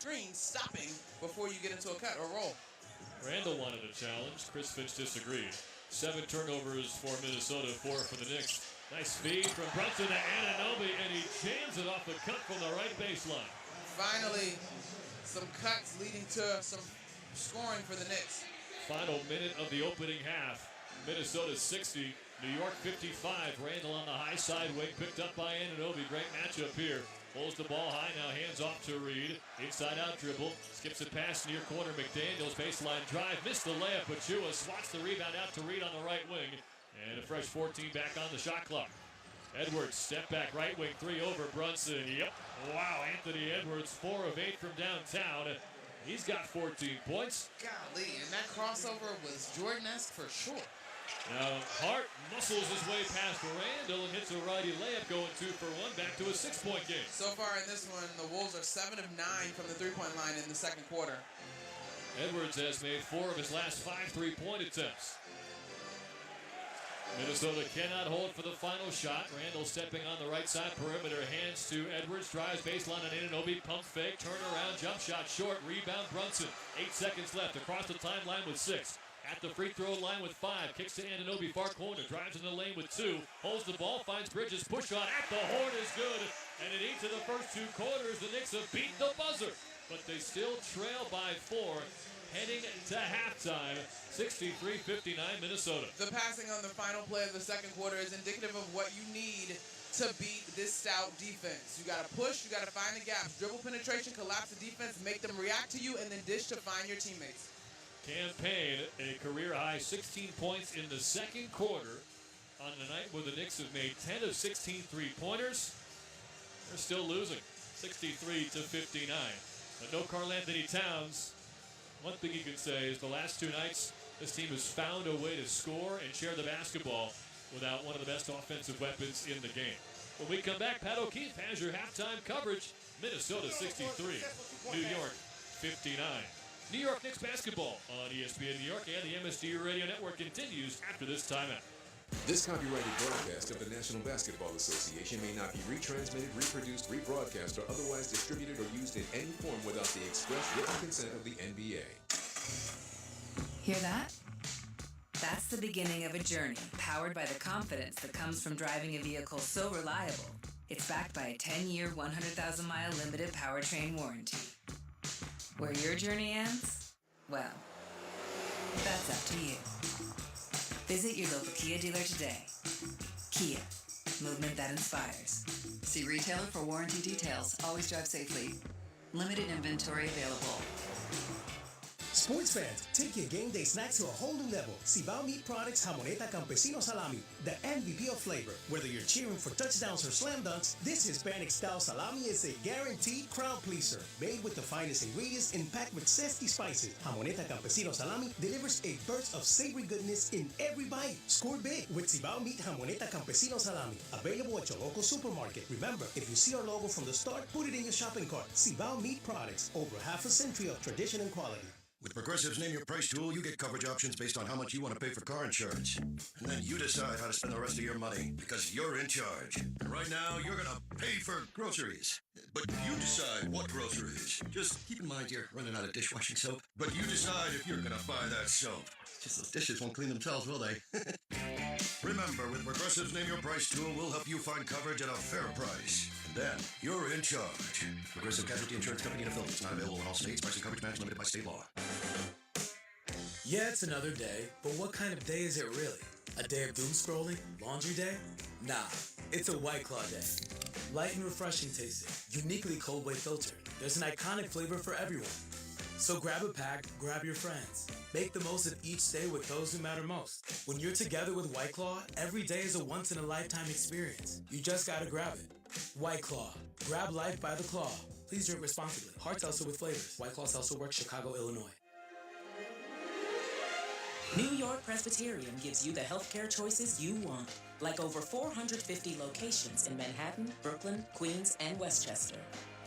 screen, stopping before you get into a cut or roll. Randall wanted a challenge. Chris Finch disagreed. 7 turnovers for Minnesota, 4 for the Knicks. Nice feed from Brunson to Anunoby, and he jams it off the cut from the right baseline. Finally, some cuts leading to some scoring for the Knicks. Final minute of the opening half. Minnesota 60, New York 55. Randall on the high side wing, picked up by Anunoby. Great matchup here. Pulls the ball high, now hands off to Reed. Inside out dribble, skips it past near corner. McDaniels baseline drive, missed the layup, but Chua swats the rebound out to Reed on the right wing. And a fresh 14 back on the shot clock. Edwards, step back, right wing, 3 over Brunson. Yep, wow, Anthony Edwards, 4 of 8 from downtown. He's got 14 points. Golly, and that crossover was Jordan-esque for sure. Now, Hart muscles his way past Randall and hits a righty layup, going 2 for 1, back to a 6-point game. So far in this one, the Wolves are 7 of 9 from the three-point line in the second quarter. Edwards has made 4 of his last 5 three-point attempts. Minnesota cannot hold for the final shot. Randall stepping on the right side perimeter, hands to Edwards, drives baseline on Anunoby, pump fake, turn around, jump shot short, rebound Brunson. 8 seconds left, across the timeline with 6. At the free throw line with 5, kicks to Anunoby, far corner, drives in the lane with 2, holds the ball, finds Bridges, push shot at the horn is good, and in each of the first 2 quarters, the Knicks have beat the buzzer, but they still trail by 4, heading to halftime, 63-59 Minnesota. The passing on the final play of the second quarter is indicative of what you need to beat this stout defense. You got to push, you got to find the gaps, dribble penetration, collapse the defense, make them react to you, and then dish to find your teammates. Cam Payne, a career-high 16 points in the second quarter on the night where the Knicks have made 10 of 16 three-pointers. They're still losing, 63-59. But no Karl-Anthony Towns. One thing you can say is the last 2 nights, this team has found a way to score and share the basketball without one of the best offensive weapons in the game. When we come back, Pat O'Keefe has your halftime coverage. Minnesota 63, New York 59. New York Knicks basketball on ESPN New York and the MSG Radio Network continues after this timeout. This copyrighted broadcast of the National Basketball Association may not be retransmitted, reproduced, rebroadcast, or otherwise distributed or used in any form without the express written consent of the NBA. Hear that? That's the beginning of a journey powered by the confidence that comes from driving a vehicle so reliable. It's backed by a 10-year, 100,000-mile limited powertrain warranty. Where your journey ends? Well, that's up to you. Visit your local Kia dealer today. Kia, movement that inspires. See retailer for warranty details. Always drive safely. Limited inventory available. Sports fans, take your game day snacks to a whole new level. Cibao Meat Products Jamoneta Campesino Salami, the MVP of flavor. Whether you're cheering for touchdowns or slam dunks, this Hispanic-style salami is a guaranteed crowd pleaser. Made with the finest ingredients and packed with zesty spices, Jamoneta Campesino Salami delivers a burst of savory goodness in every bite. Score big with Cibao Meat Jamoneta Campesino Salami. Available at your local supermarket. Remember, if you see our logo from the start, put it in your shopping cart. Cibao Meat Products, over half a century of tradition and quality. With Progressive's Name Your Price tool, you get coverage options based on how much you want to pay for car insurance. And then you decide how to spend the rest of your money, because you're in charge. And right now, you're going to pay for groceries. But you decide what groceries. Just keep in mind you're running out of dishwashing soap. But you decide if you're going to buy that soap. Just those dishes won't clean themselves, will they? Remember, with Progressive's Name Your Price tool, we'll help you find coverage at a fair price. And then, you're in charge. Progressive Casualty Insurance Company in Affiliates. Not available in all states. Price and coverage match limited by state law. Yeah, it's another day, but what kind of day is it really? A day of doom scrolling? Laundry day? Nah, it's a White Claw day. Light and refreshing tasting, uniquely cold way filtered. There's an iconic flavor for everyone. So grab a pack, grab your friends. Make the most of each day with those who matter most. When you're together with White Claw, every day is a once-in-a-lifetime experience. You just gotta grab it. White Claw. Grab life by the claw. Please drink responsibly. Hard seltzer with flavors. White Claw Seltzer Works, Chicago, Illinois. New York Presbyterian gives you the healthcare choices you want, like over 450 locations in Manhattan, Brooklyn, Queens, and Westchester.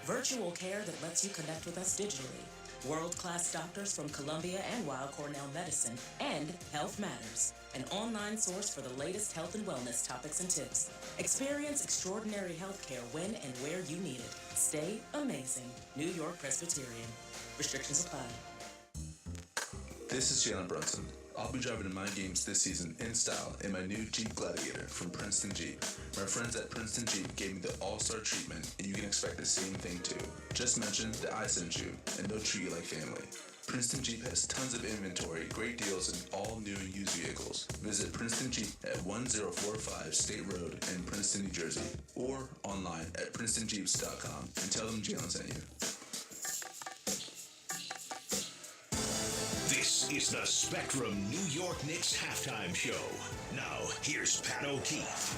Virtual care that lets you connect with us digitally. World-class doctors from Columbia and Weill Cornell Medicine, and Health Matters, an online source for the latest health and wellness topics and tips. Experience extraordinary healthcare when and where you need it. Stay amazing. New York Presbyterian. Restrictions apply. This is Jalen Brunson. I'll be driving in my games this season in style in my new Jeep Gladiator from Princeton Jeep. My friends at Princeton Jeep gave me the all-star treatment, and you can expect the same thing too. Just mention that I sent you, and they'll treat you like family. Princeton Jeep has tons of inventory, great deals, and all new and used vehicles. Visit Princeton Jeep at 1045 State Road in Princeton, New Jersey, or online at PrincetonJeeps.com and tell them Jalen sent you. This is the Spectrum New York Knicks halftime show. Now, here's Pat O'Keefe.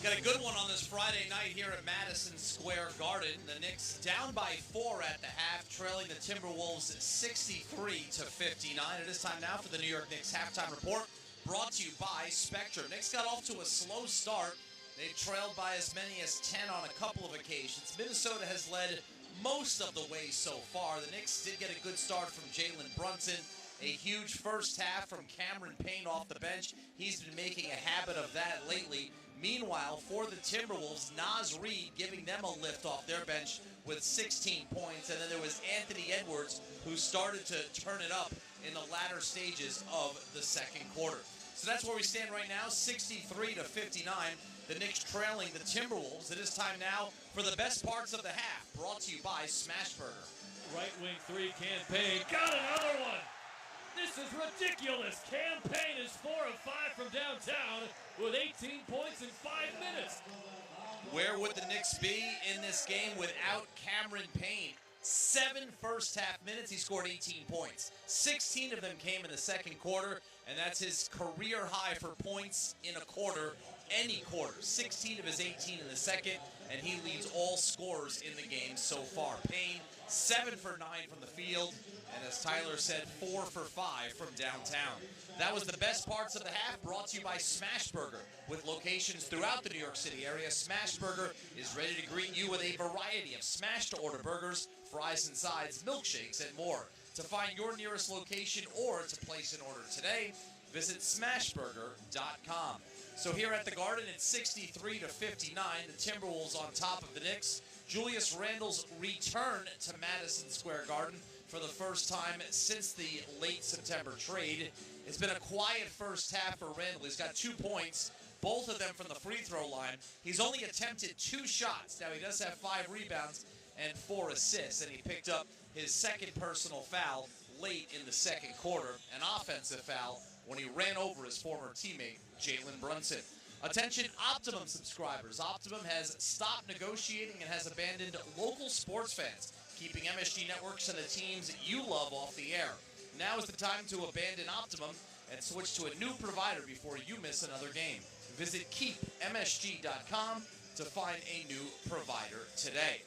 Got a good one on this Friday night here at Madison Square Garden. The Knicks down by 4 at the half, trailing the Timberwolves 63-59. It is time now for the New York Knicks halftime report, brought to you by Spectrum. Knicks got off to a slow start. They've trailed by as many as 10 on a couple of occasions. Minnesota has led most of the way so far. The Knicks did get a good start from Jalen Brunson. A huge first half from Cameron Payne off the bench. He's been making a habit of that lately. Meanwhile, for the Timberwolves, Naz Reid giving them a lift off their bench with 16 points. And then there was Anthony Edwards, who started to turn it up in the latter stages of the second quarter. So that's where we stand right now, 63-59. The Knicks trailing the Timberwolves. It is time now for the best parts of the half, brought to you by Smashburger. Right wing three, Campaign. Got another one! This is ridiculous. Campaign is 4 of 5 from downtown with 18 points in 5 minutes. Where would the Knicks be in this game without Cameron Payne? 7 first half minutes, he scored 18 points. 16 of them came in the second quarter, and that's his career high for points in a quarter, any quarter. 16 of his 18 in the second, and he leads all scorers in the game so far. Payne, 7 for 9 from the field, and as Tyler said, 4 for 5 from downtown. That was the best parts of the half, brought to you by Smashburger. With locations throughout the New York City area, Smashburger is ready to greet you with a variety of smash-to-order burgers, fries and sides, milkshakes, and more. To find your nearest location or to place an order today, visit smashburger.com. So here at the Garden, it's 63-59. The Timberwolves on top of the Knicks. Julius Randle's return to Madison Square Garden for the first time since the late September trade. It's been a quiet first half for Randle. He's got 2 points, both of them from the free throw line. He's only attempted 2 shots. Now, he does have 5 rebounds and 4 assists, and he picked up his second personal foul late in the second quarter, an offensive foul when he ran over his former teammate, Jalen Brunson. Attention Optimum subscribers. Optimum has stopped negotiating and has abandoned local sports fans, keeping MSG networks and the teams you love off the air. Now is the time to abandon Optimum and switch to a new provider before you miss another game. Visit keepmsg.com to find a new provider today.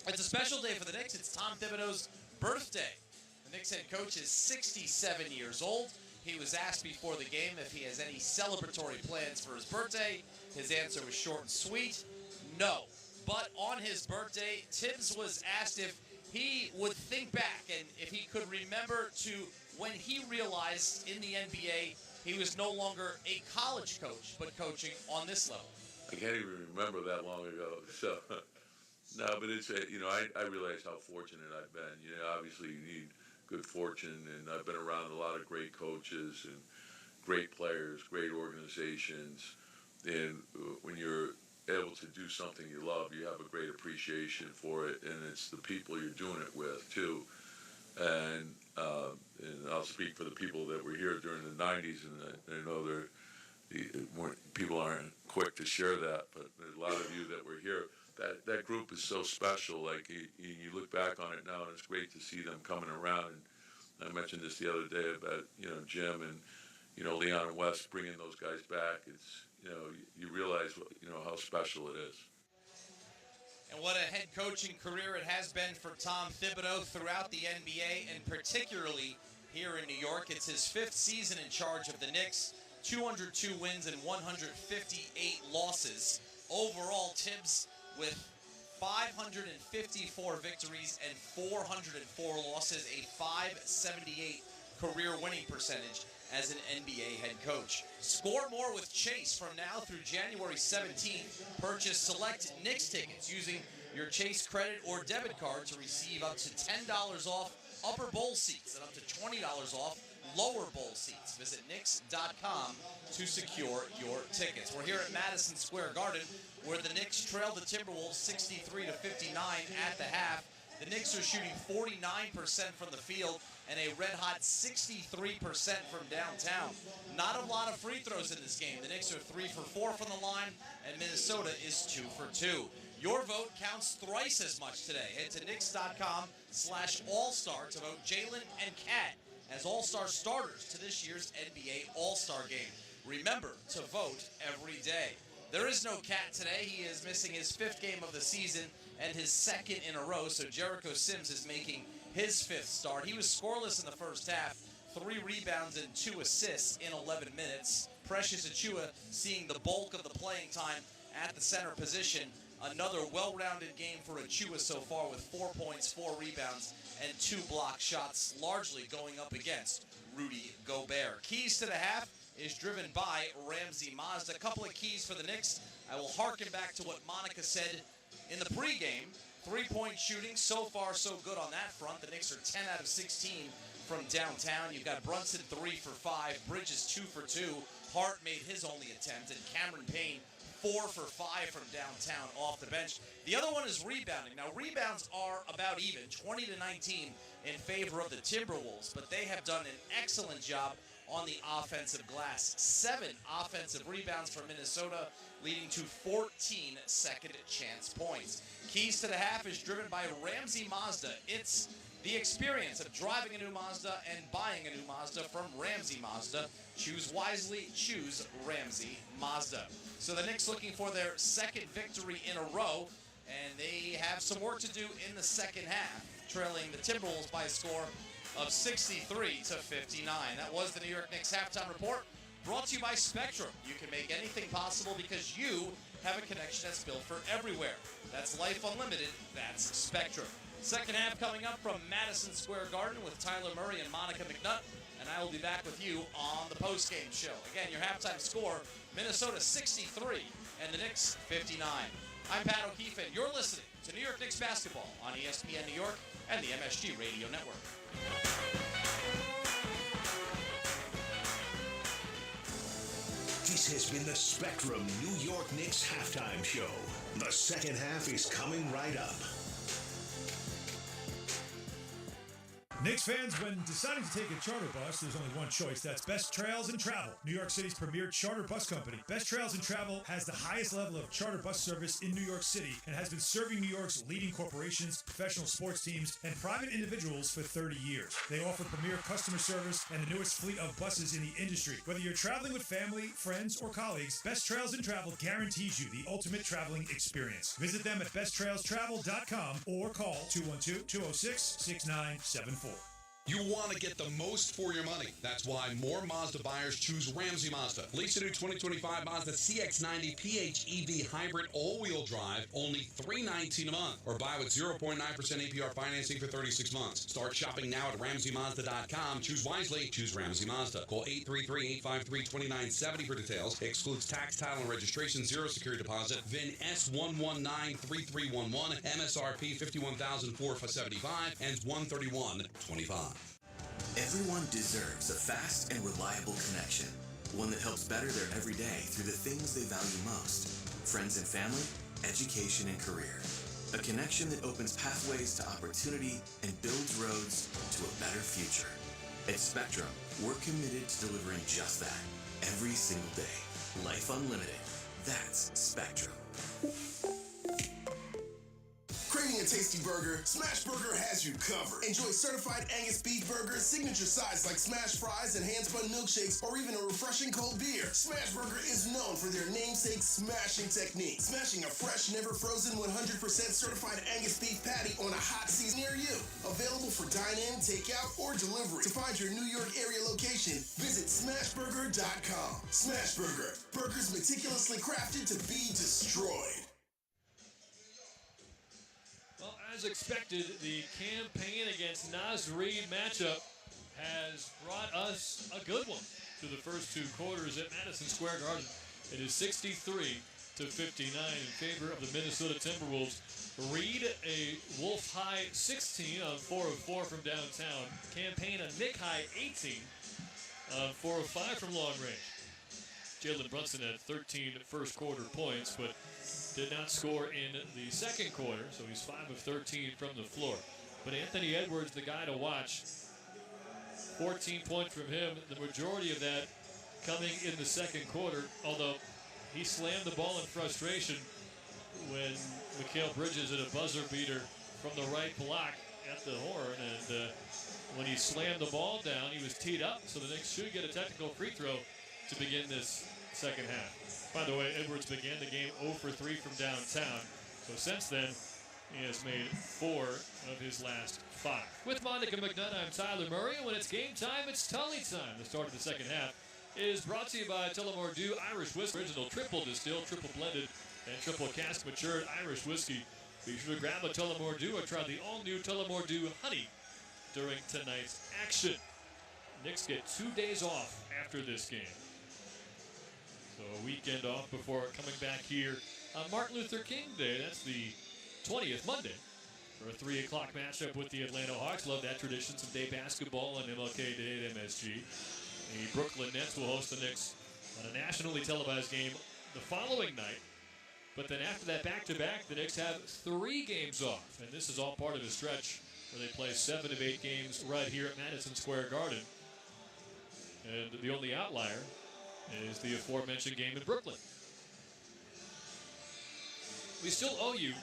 It's a special day for the Knicks. It's Tom Thibodeau's birthday. The Knicks head coach is 67 years old. He was asked before the game if he has any celebratory plans for his birthday. His answer was short and sweet, no. But on his birthday, Tibbs was asked if he would think back and if he could remember to when he realized in the NBA he was no longer a college coach, but coaching on this level. I can't even remember that long ago. So, no, but it's, I realize how fortunate I've been. Obviously you need good fortune, and I've been around a lot of great coaches and great players, great organizations, and when you're able to do something you love, you have a great appreciation for it, and it's the people you're doing it with too. And I'll speak for the people that were here during the 90s, and I know people aren't quick to share that, but there's a lot of you that were here. That group is so special. Like you look back on it now, and it's great to see them coming around. And I mentioned this the other day about Jim and Leon and Wes bringing those guys back. It's you realize how special it is. And what a head coaching career it has been for Tom Thibodeau throughout the NBA, and particularly here in New York. It's his 5th season in charge of the Knicks. 202 wins and 158 losses. Overall, Tibbs with 554 victories and 404 losses, a .578 career winning percentage as an NBA head coach. Score more with Chase from now through January 17th. Purchase select Knicks tickets using your Chase credit or debit card to receive up to $10 off upper bowl seats and up to $20 off lower bowl seats. Visit Knicks.com to secure your tickets. We're here at Madison Square Garden, where the Knicks trailed the Timberwolves 63-59 at the half. The Knicks are shooting 49% from the field and a red-hot 63% from downtown. Not a lot of free throws in this game. The Knicks are 3 for 4 from the line, and Minnesota is 2 for 2. Your vote counts thrice as much today. Head to Knicks.com/All-Star to vote Jalen and Kat as All-Star starters to this year's NBA All-Star Game. Remember to vote every day. There is no Cat today. He is missing his 5th game of the season and his 2nd in a row, so Jericho Sims is making his 5th start. He was scoreless in the first half, 3 rebounds and 2 assists in 11 minutes. Precious Achiuwa seeing the bulk of the playing time at the center position. Another well-rounded game for Achiuwa so far with 4 points, 4 rebounds, and 2 block shots, largely going up against Rudy Gobert. Keys to the half is driven by Ramsey Mazda. A couple of keys for the Knicks. I will harken back to what Monica said in the pregame. 3-point shooting, so far so good on that front. The Knicks are 10 out of 16 from downtown. You've got Brunson 3 for 5, Bridges 2 for 2. Hart made his only attempt, and Cameron Payne 4 for 5 from downtown off the bench. The other one is rebounding. Now, rebounds are about even, 20-19 in favor of the Timberwolves, but they have done an excellent job on the offensive glass. 7 offensive rebounds for Minnesota, leading to 14 second chance points. Keys to the half is driven by Ramsey Mazda. It's the experience of driving a new Mazda and buying a new Mazda from Ramsey Mazda. Choose wisely, choose Ramsey Mazda. So the Knicks looking for their 2nd victory in a row, and they have some work to do in the second half, trailing the Timberwolves by a score of 63-59. That was the New York Knicks halftime report, brought to you by Spectrum. You can make anything possible because you have a connection that's built for everywhere. That's Life Unlimited. That's Spectrum. Second half coming up from Madison Square Garden with Tyler Murray and Monica McNutt, and I will be back with you on the postgame show. Again, your halftime score, Minnesota 63 and the Knicks 59. I'm Pat O'Keefe, and you're listening to New York Knicks basketball on ESPN New York and the MSG Radio Network. This has been the Spectrum New York Knicks halftime show. The second half is coming right up. Knicks fans, when deciding to take a charter bus, there's only one choice. That's Best Trails and Travel, New York City's premier charter bus company. Best Trails and Travel has the highest level of charter bus service in New York City and has been serving New York's leading corporations, professional sports teams, and private individuals for 30 years. They offer premier customer service and the newest fleet of buses in the industry. Whether you're traveling with family, friends, or colleagues, Best Trails and Travel guarantees you the ultimate traveling experience. Visit them at besttrailstravel.com or call 212-206-6974. You want to get the most for your money. That's why more Mazda buyers choose Ramsey Mazda. Lease a new 2025 Mazda CX-90 PHEV hybrid all-wheel drive, only $319 a month. Or buy with 0.9% APR financing for 36 months. Start shopping now at RamseyMazda.com. Choose wisely. Choose Ramsey Mazda. Call 833-853-2970 for details. Excludes tax, title, and registration. Zero security deposit. VIN S1193311. MSRP $51,475. Ends 131/25. Everyone deserves a fast and reliable connection, one that helps better their everyday through the things they value most: friends and family, education and career. A connection that opens pathways to opportunity and builds roads to a better future. At Spectrum, we're committed to delivering just that every single day. Life Unlimited. That's Spectrum. Craving a tasty burger? Smash Burger has you covered. Enjoy certified Angus beef burgers, signature sides like smash fries and hand-spun milkshakes, or even a refreshing cold beer. Smash Burger is known for their namesake smashing technique. Smashing a fresh, never frozen, 100% certified Angus beef patty on a hot seat near you. Available for dine-in, takeout, or delivery. To find your New York area location, visit smashburger.com. Smash Burger. Burgers meticulously crafted to be destroyed. As expected, the campaign against Naz Reid matchup has brought us a good one through the first 2 quarters at Madison Square Garden. It is 63-59 to 59 in favor of the Minnesota Timberwolves. Reed, a Wolf high 16 on 4 of 4 from downtown. Campaign a Nick high 18 on 4 of 5 from long range. Jalen Brunson had 13 first quarter points, but did not score in the second quarter, so he's 5 of 13 from the floor. But Anthony Edwards, the guy to watch, 14 points from him, the majority of that coming in the second quarter, although he slammed the ball in frustration when Mikal Bridges hit a buzzer beater from the right block at the horn, and when he slammed the ball down, he was teed up, so the Knicks should get a technical free throw to begin this second half. By the way, Edwards began the game 0 for 3 from downtown, so since then, he has made 4 of his last 5. With Monica McNutt, I'm Tyler Murray, and when it's game time, it's Tully time. The start of the second half is brought to you by Tullamore Dew Irish Whiskey, original triple distilled, triple blended, and triple cask matured Irish whiskey. Be sure to grab a Tullamore Dew or try the all-new Tullamore Dew Honey during tonight's action. Knicks get 2 days off after this game. So a weekend off before coming back here on Martin Luther King Day. That's the 20th, Monday, for a 3 o'clock matchup with the Atlanta Hawks. Love that tradition. Some day basketball on MLK Day at MSG. The Brooklyn Nets will host the Knicks on a nationally televised game the following night. But then after that back-to-back, the Knicks have 3 games off. And this is all part of a stretch where they play 7 of 8 games right here at Madison Square Garden. And the only outlier is the aforementioned game in Brooklyn. We still owe you,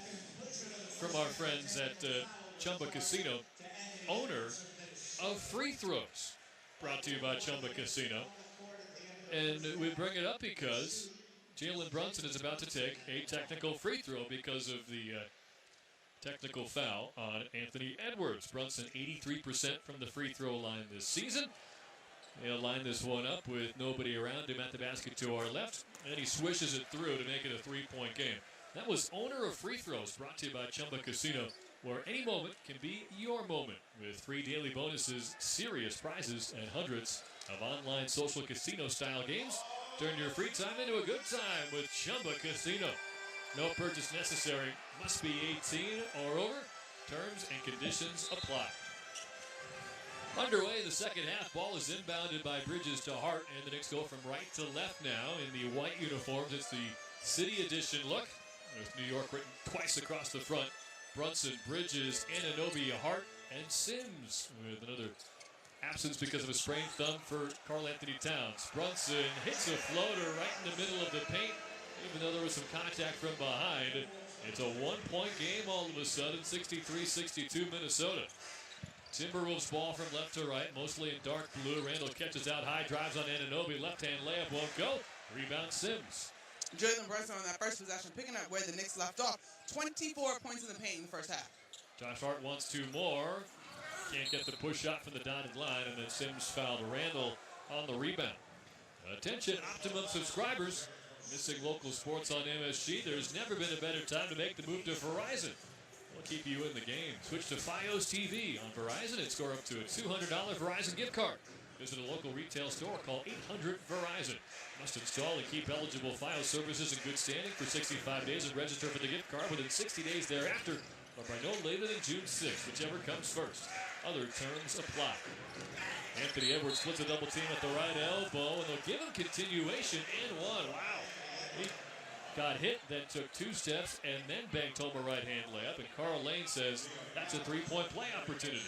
from our friends at Chumba Casino, owner of free throws, brought to you by Chumba Casino. And we bring it up because Jalen Brunson is about to take a technical free throw because of the technical foul on Anthony Edwards. Brunson 83% from the free throw line this season. He'll line this one up with nobody around him at the basket to our left, and he swishes it through to make it a 3-point game. That was Owner of Free Throws, brought to you by Chumba Casino, where any moment can be your moment with free daily bonuses, serious prizes, and hundreds of online social casino-style games. Turn your free time into a good time with Chumba Casino. No purchase necessary. Must be 18 or over. Terms and conditions apply. Underway, the second half. Ball is inbounded by Bridges to Hart, and the Knicks go from right to left now in the white uniforms. It's the City Edition look, with New York written twice across the front. Brunson, Bridges, Anunoby, Hart, and Sims with another absence because of a sprained thumb for Karl Anthony Towns. Brunson hits a floater right in the middle of the paint, even though there was some contact from behind. It's a 1-point game all of a sudden, 63-62 Minnesota. Timberwolves ball from left to right, mostly in dark blue. Randall catches out high, drives on Anunoby. Left-hand layup won't go. Rebound Sims. Jalen Brunson on that first possession, picking up where the Knicks left off. 24 points in the paint in the first half. Josh Hart wants 2 more. Can't get the push shot from the dotted line, and then Sims fouled Randall on the rebound. Attention, Optimum subscribers. Missing local sports on MSG. There's never been a better time to make the move to Verizon. We'll keep you in the game. Switch to Fios TV on Verizon and score up to a $200 Verizon gift card. Visit a local retail store or call 800-VERIZON. Must install and keep eligible Fios services in good standing for 65 days and register for the gift card within 60 days thereafter, or by no later than June 6th, whichever comes first. Other terms apply. Anthony Edwards splits a double team at the right elbow, and they'll give him continuation and one. Wow. He got hit, then took 2 steps, and then banked home a right-hand layup. And Carl Lane says that's a 3-point play opportunity.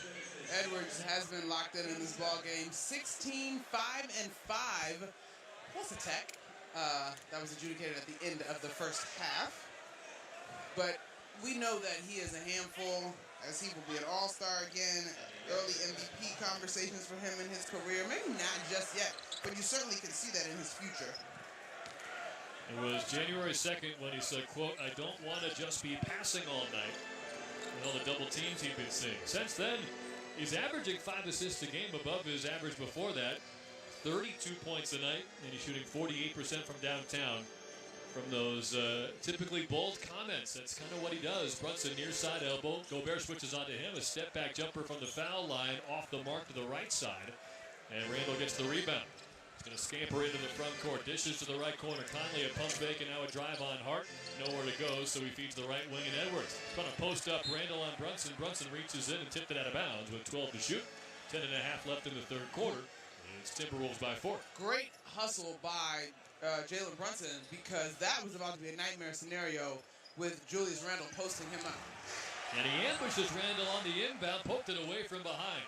Edwards has been locked in this ball game. 16, 5, and 5. Plus a tech. That was adjudicated at the end of the first half. But we know that he is a handful, as he will be an all-star again. Early MVP conversations for him in his career. Maybe not just yet, but you certainly can see that in his future. It was January 2nd when he said, quote, "I don't want to just be passing all night," with all the double teams he'd been seeing. Since then, he's averaging 5 assists a game, above his average before that. 32 points a night, and he's shooting 48% from downtown. From those typically bold comments, that's kind of what he does. Brunson near side elbow. Gobert switches onto him. A step back jumper from the foul line off the mark to the right side. And Randall gets the rebound. He's going to scamper into the front court. Dishes to the right corner. Conley a pump fake and now a drive on Hart. Nowhere to go, so he feeds the right wing and Edwards. He's going to post up Randall on Brunson. Brunson reaches in and tipped it out of bounds with 12 to shoot. 10.5 left in the third quarter. It's Timberwolves by 4. Great hustle by Jalen Brunson, because that was about to be a nightmare scenario with Julius Randle posting him up. And he ambushes Randall on the inbound, poked it away from behind.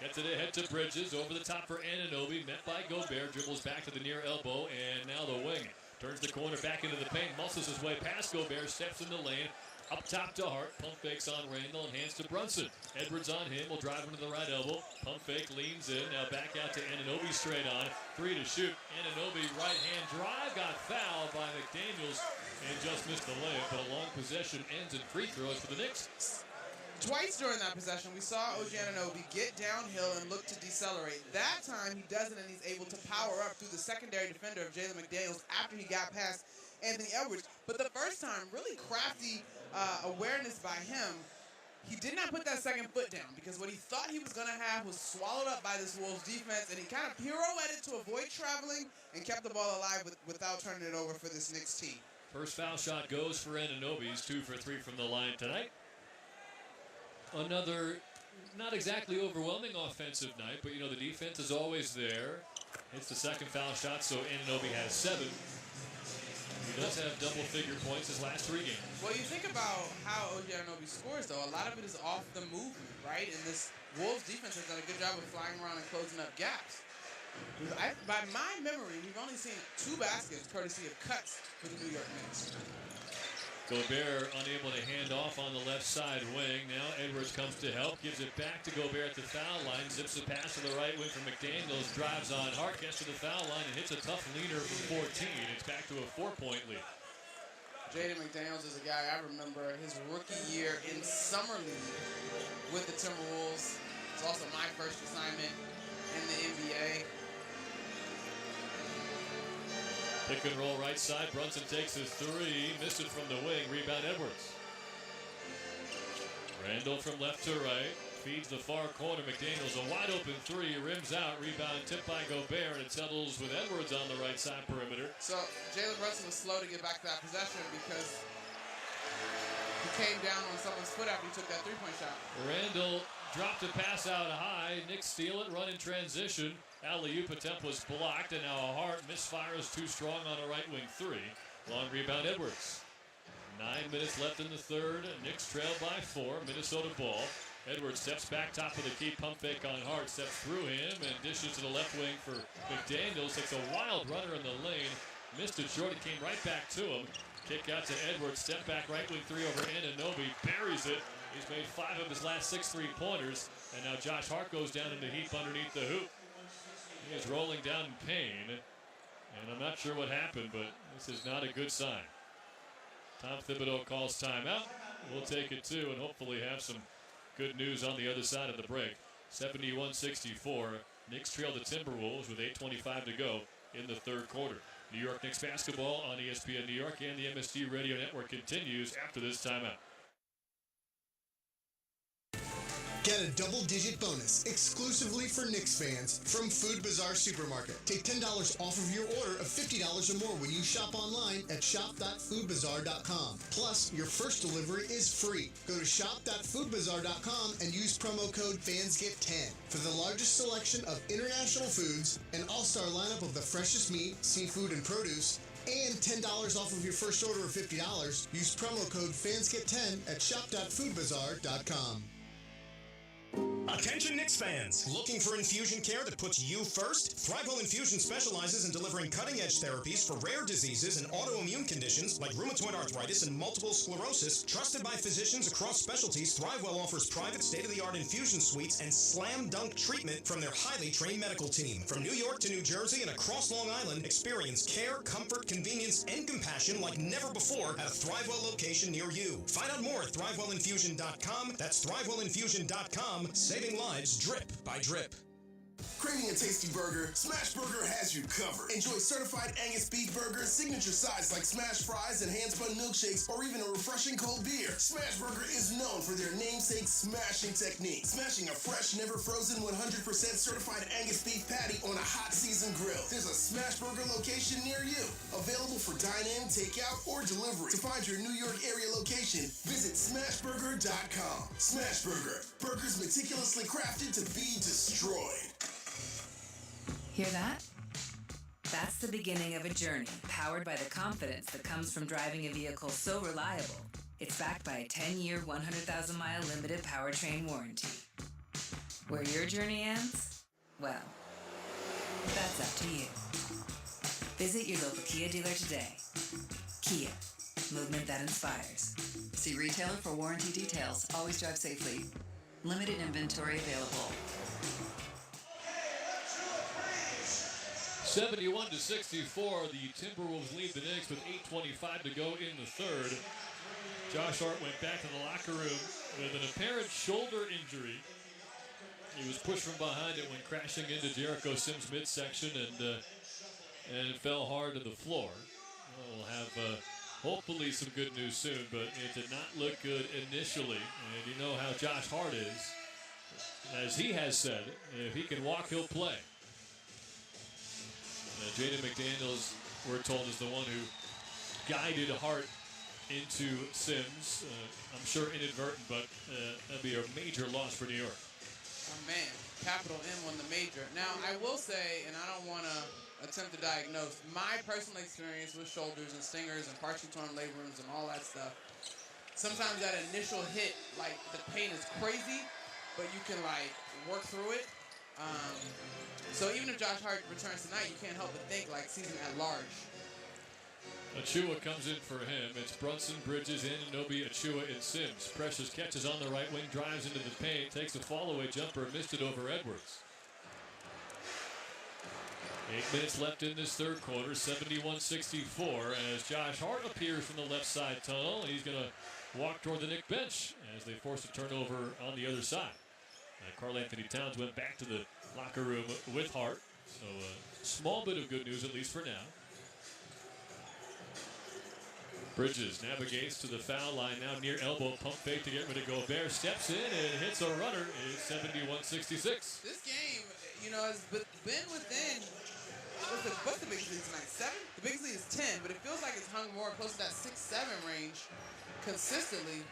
Gets it ahead to Bridges, over the top for Anunoby, met by Gobert, dribbles back to the near elbow, and now the wing. Turns the corner back into the paint, muscles his way past Gobert, steps in the lane, up top to Hart, pump fakes on Randall, and hands to Brunson. Edwards on him, will drive him to the right elbow, pump fake, leans in, now back out to Anunoby straight on, 3 to shoot. Anunoby right hand drive, got fouled by McDaniels, and just missed the layup, but a long possession ends in free throws for the Knicks. Twice during that possession, we saw OG Anunoby get downhill and look to decelerate. That time, he doesn't, and he's able to power up through the secondary defender of Jalen McDaniels after he got past Anthony Edwards. But the first time, really crafty awareness by him. He did not put that second foot down, because what he thought he was going to have was swallowed up by this Wolves defense, and he kind of pirouetted to avoid traveling and kept the ball alive without turning it over for this Knicks team. First foul shot goes for Anunoby. He's 2 for 3 from the line tonight. Another not exactly overwhelming offensive night, but the defense is always there. Hits the second foul shot, so Anunoby has 7. He does have double-figure points his last 3 games. Well, you think about how OG Anunoby scores, though. A lot of it is off the movement, right? And this Wolves defense has done a good job of flying around and closing up gaps. By my memory, we've only seen 2 baskets courtesy of cuts for the New York Knicks. Gobert unable to hand off on the left side wing. Now Edwards comes to help, gives it back to Gobert at the foul line, zips a pass to the right wing from McDaniels, drives on Hart, gets to the foul line and hits a tough leaner from 14. It's back to a 4-point lead. Jaden McDaniels is a guy I remember his rookie year in Summer League with the Timberwolves. It's also my first assignment in the NBA. Pick and roll right side. Brunson takes his 3. Missed it from the wing. Rebound Edwards. Randall from left to right. Feeds the far corner. McDaniels a wide open 3. Rims out. Rebound tipped by Gobert. And it settles with Edwards on the right side perimeter. So Jalen Brunson was slow to get back to that possession because he came down on someone's foot after he took that 3-point shot. Randall dropped a pass out high. Knicks steal it. Run in transition. Alley-oop attempt was blocked, and now a Hart misfires too strong on a right wing 3. Long rebound Edwards. 9 minutes left in the third. Knicks trail by 4. Minnesota ball. Edwards steps back top of the key. Pump fake on Hart. Steps through him and dishes to the left wing for McDaniels. Takes a wild runner in the lane. Missed it short. It came right back to him. Kick out to Edwards. Step back right wing 3 over Anunoby. Buries it. He's made 5 of his last 6 3-pointers. And now Josh Hart goes down in the heap underneath the hoop. He is rolling down in pain, and I'm not sure what happened, but this is not a good sign. Tom Thibodeau calls timeout. We'll take it too, and hopefully have some good news on the other side of the break. 71-64. Knicks trail the Timberwolves with 8:25 to go in the third quarter. New York Knicks basketball on ESPN New York and the MSG Radio Network continues after this timeout. Get a double-digit bonus exclusively for Knicks fans from Food Bazaar Supermarket. Take $10 off of your order of $50 or more when you shop online at shop.foodbazaar.com. Plus, your first delivery is free. Go to shop.foodbazaar.com and use promo code FANSGET10 for the largest selection of international foods, an all-star lineup of the freshest meat, seafood, and produce, and $10 off of your first order of $50. Use promo code FANSGET10 at shop.foodbazaar.com. Attention Knicks fans! Looking for infusion care that puts you first? ThriveWell Infusion specializes in delivering cutting-edge therapies for rare diseases and autoimmune conditions like rheumatoid arthritis and multiple sclerosis. Trusted by physicians across specialties, ThriveWell offers private state-of-the-art infusion suites and slam-dunk treatment from their highly trained medical team. From New York to New Jersey and across Long Island, experience care, comfort, convenience, and compassion like never before at a ThriveWell location near you. Find out more at ThriveWellInfusion.com. That's ThriveWellInfusion.com. Saving lives drip by drip. Craving a tasty burger? Smash Burger has you covered. Enjoy certified Angus beef burgers, signature sides like smash fries and hand-spun milkshakes, or even a refreshing cold beer. Smash Burger is known for their namesake smashing technique. Smashing a fresh, never frozen, 100% certified Angus beef patty on a hot seasoned grill. There's a Smash Burger location near you. Available for dine-in, takeout, or delivery. To find your New York area location, visit smashburger.com. Smash Burger. Burgers meticulously crafted to be destroyed. Hear that? That's the beginning of a journey powered by the confidence that comes from driving a vehicle so reliable, it's backed by a 10-year, 100,000-mile limited powertrain warranty. Where your journey ends? Well, that's up to you. Visit your local Kia dealer today. Kia, movement that inspires. See retailer for warranty details. Always drive safely. Limited inventory available. 71-64, the Timberwolves lead the Knicks with 8:25 to go in the third. Josh Hart went back to the locker room with an apparent shoulder injury. He was pushed from behind it, went crashing into Jericho Sims' midsection and fell hard to the floor. We'll have hopefully some good news soon, but it did not look good initially. And you know how Josh Hart is. As he has said, if he can walk, he'll play. Jaden McDaniels, we're told, is the one who guided Hart into Sims. I'm sure inadvertent, but that'd be a major loss for New York. Oh, man, capital M on the major. Now, I will say, and I don't want to attempt to diagnose, my personal experience with shoulders and stingers and partially torn labrums and all that stuff, sometimes that initial hit, like, the pain is crazy, but you can, like, work through it. So even if Josh Hart returns tonight, you can't help but think, like, season at large. Achua comes in for him. It's Brunson, Bridges, Anunoby, Achua, and Sims. Precious catches on the right wing, drives into the paint, takes a fall-away jumper, missed it over Edwards. 8 minutes left in this third quarter, 71-64, as Josh Hart appears from the left side tunnel. He's going to walk toward the Knick bench as they force a turnover on the other side. Karl Anthony Towns went back to the locker room with Hart, so a small bit of good news, at least for now. Bridges navigates to the foul line, now near elbow, pump fake to get rid of Gobert, steps in and hits a runner. It's 71-66. This game, you know, has been within, what's the biggest lead tonight, 7? The biggest lead is 10, but it feels like it's hung more close to that 6-7 range consistently.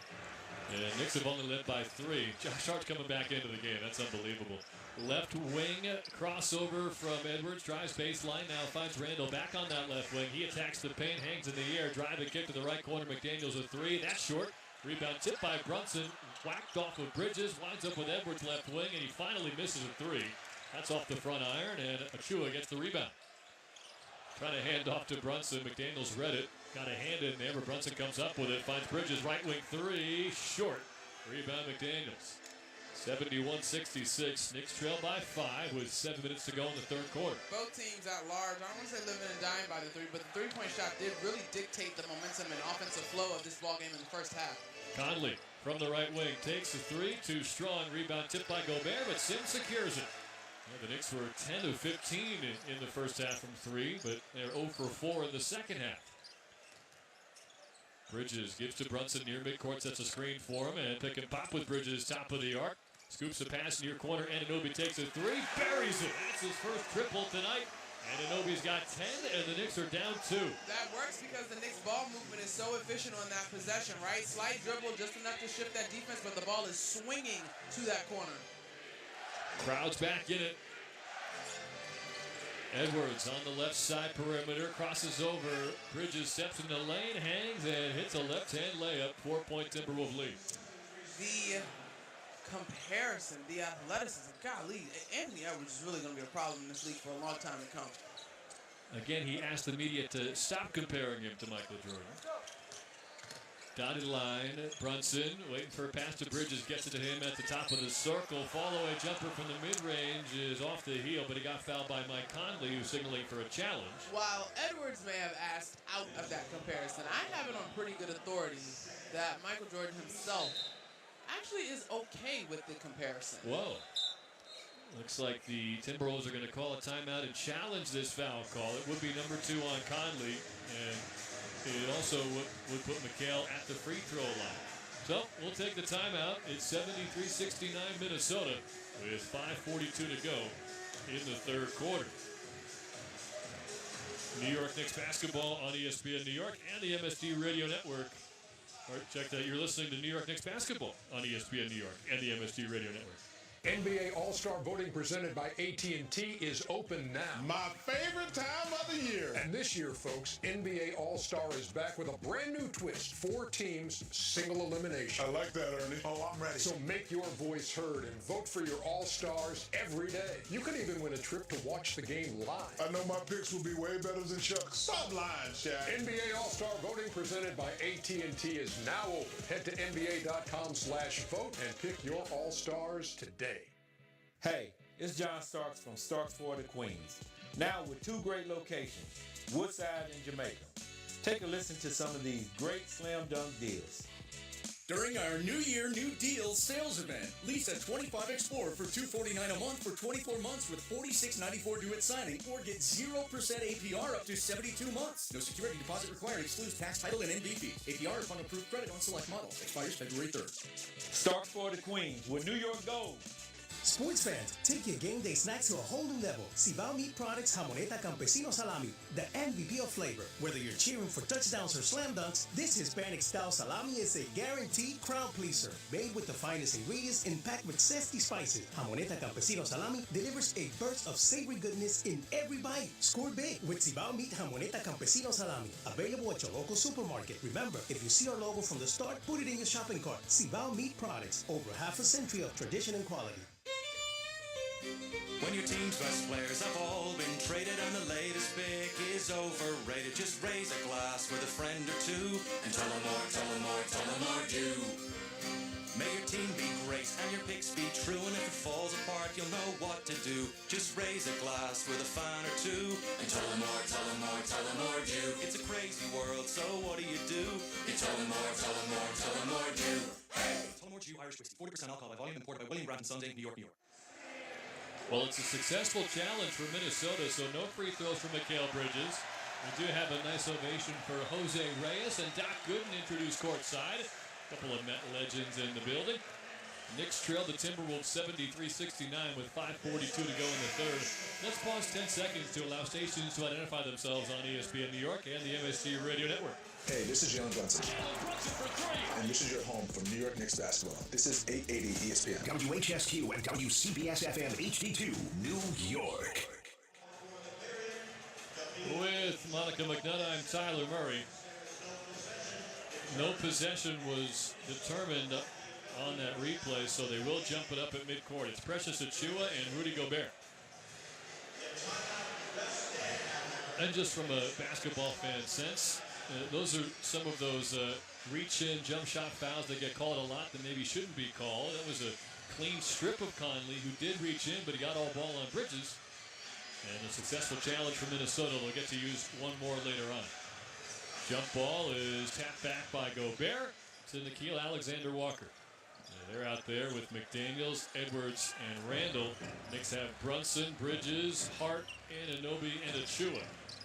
And Knicks have only led by 3. Josh Hart's coming back into the game. That's unbelievable. Left wing crossover from Edwards. Drives baseline. Now finds Randall back on that left wing. He attacks the paint. Hangs in the air. Drive and kick to the right corner. McDaniels a 3. That's short. Rebound tipped by Brunson. Whacked off of Bridges. Winds up with Edwards left wing. And he finally misses a 3. That's off the front iron. And Achua gets the rebound. Trying to hand off to Brunson. McDaniels read it. Got a hand in there, but Brunson comes up with it. Finds Bridges, right wing 3. Short. Rebound McDaniels. 71-66. Knicks trail by 5 with 7 minutes to go in the third quarter. Both teams at large, I don't want to say living and dying by the 3, but the three-point shot did really dictate the momentum and offensive flow of this ballgame in the first half. Conley from the right wing takes the 3. Too strong. Rebound tipped by Gobert, but Sims secures it. The Knicks were 10 of 15 in the first half from 3, but they're 0 for 4 in the second half. Bridges gives to Brunson near midcourt, sets a screen for him, and pick and pop with Bridges, top of the arc. Scoops a pass near corner, Anunoby takes a 3, buries it. That's his first triple tonight. Anunoby's got 10, and the Knicks are down 2. That works because the Knicks' ball movement is so efficient on that possession, right? Slight dribble, just enough to shift that defense, but the ball is swinging to that corner. Crowd's back in it. Edwards on the left side perimeter, crosses over. Bridges steps in the lane, hangs, and hits a left-hand layup. 4-point Timberwolves lead. The comparison, the athleticism, golly, Anthony Edwards is really going to be a problem in this league for a long time to come. Again, he asked the media to stop comparing him to Michael Jordan. Dotted line, Brunson waiting for a pass to Bridges, gets it to him at the top of the circle. Fall-away jumper from the mid-range is off the heel, but he got fouled by Mike Conley, who's signaling for a challenge. While Edwards may have asked out of that comparison, I have it on pretty good authority that Michael Jordan himself actually is okay with the comparison. Whoa. Looks like the Timberwolves are going to call a timeout and challenge this foul call. It would be number 2 on Conley, and it also would put McHale at the free throw line. So we'll take the timeout. It's 73-69 Minnesota with 5:42 to go in the third quarter. New York Knicks basketball on ESPN New York and the MSG Radio Network. All right, check that. You're listening to New York Knicks basketball on ESPN New York and the MSG Radio Network. NBA All-Star voting presented by AT&T is open now. My favorite time of the year. And this year, folks, NBA All-Star is back with a brand new twist. 4 teams, single elimination. I like that, Ernie. Oh, I'm ready. So make your voice heard and vote for your All-Stars every day. You can even win a trip to watch the game live. I know my picks will be way better than Chuck. Stop lying, Shaq. NBA All-Star voting presented by AT&T is now open. Head to NBA.com/vote and pick your All-Stars today. Hey, it's John Starks from Starks Florida, Queens. Now with 2 great locations, Woodside and Jamaica. Take a listen to some of these great slam dunk deals. During our New Year, New Deals sales event, lease a 25 Explorer for $249 a month for 24 months with $46.94 due at signing, or get 0% APR up to 72 months. No security deposit required. Excludes tax, title, and NB fee. APR upon approved credit on select models. Expires February 3rd. Starks Florida, Queens, where New York goes. Sports fans, take your game day snacks to a whole new level. Cibao Meat Products Jamoneta Campesino Salami, the MVP of flavor. Whether you're cheering for touchdowns or slam dunks, this Hispanic-style salami is a guaranteed crowd pleaser. Made with the finest ingredients and packed with zesty spices, Jamoneta Campesino Salami delivers a burst of savory goodness in every bite. Score big with Cibao Meat Jamoneta Campesino Salami. Available at your local supermarket. Remember, if you see our logo from the start, put it in your shopping cart. Cibao Meat Products, over half a century of tradition and quality. When your team's best players have all been traded and the latest pick is overrated, just raise a glass with a friend or two and tell them more, tell them more, tell them more do. May your team be great and your picks be true, and if it falls apart you'll know what to do. Just raise a glass with a fan or two and tell them more, tell them more, tell them more do. It's a crazy world, so what do? You tell them more, tell them more, tell them more do. Hey! Tullamore Dew Irish Whiskey, 40% alcohol by volume, imported by William Grafton Sons Inc., New York, New York. Well, it's a successful challenge for Minnesota, so no free throws for Mikal Bridges. We do have a nice ovation for Jose Reyes and Doc Gooden introduced courtside. A couple of Met legends in the building. Knicks trailed the Timberwolves 73-69 with 5:42 to go in the third. Let's pause 10 seconds to allow stations to identify themselves on ESPN New York and the MSG Radio Network. Hey, this is Jalen Brunson. And this is your home for New York Knicks basketball. This is 880 ESPN. WHSQ and WCBS FM HD2, New York. With Monica McNutt, I'm Tyler Murray. No possession was determined on that replay, so they will jump it up at midcourt. It's Precious Achiuwa and Rudy Gobert. And just from a basketball fan sense, those are some of those reach-in jump shot fouls that get called a lot that maybe shouldn't be called. That was a clean strip of Conley, who did reach in, but he got all ball on Bridges. And a successful challenge for Minnesota. They'll get to use one more later on. Jump ball is tapped back by Gobert to Nickeil Alexander-Walker. They're out there with McDaniels, Edwards, and Randall. Knicks have Brunson, Bridges, Hart, Anunoby, and Achiuwa.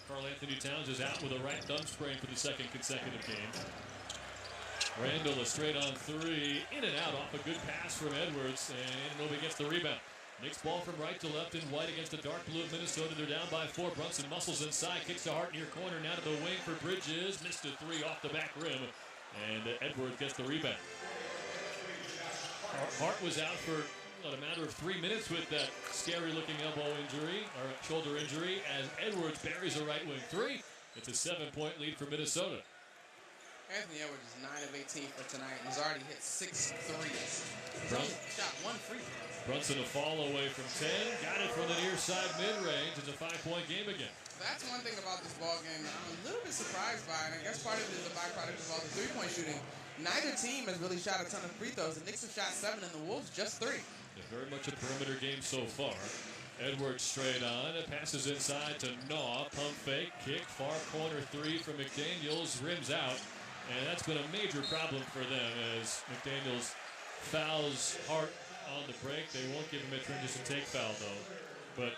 Karl Anthony Towns is out with a right thumb sprain for the second consecutive game. Randall a straight on 3, in and out off a good pass from Edwards, and Anunoby gets the rebound. Knicks ball from right to left in white against the dark blue of Minnesota. They're down by 4. Brunson muscles inside, kicks to Hart near corner, now to the wing for Bridges. Missed a 3 off the back rim, and Edwards gets the rebound. Hart was out for a matter of 3 minutes with that scary-looking elbow injury, or shoulder injury, as Edwards buries a right wing 3. It's a 7-point lead for Minnesota. Anthony Edwards is 9 of 18 for tonight and has already hit 6 threes. He's only shot 1 free throw. Brunson a fall away from 10. Got it from the near side mid-range. It's a 5-point game again. That's one thing about this ball game I'm a little bit surprised by, and I guess part of it is the byproduct of all the three-point shooting. Neither team has really shot a ton of free throws. The Knicks have shot 7 and the Wolves just 3. Yeah, very much a perimeter game so far. Edwards straight on. It passes inside to Naw. Pump fake. Kick. Far corner 3 from McDaniels. Rims out. And that's been a major problem for them as McDaniels fouls Hart on the break. They won't give him a transition take foul, though. But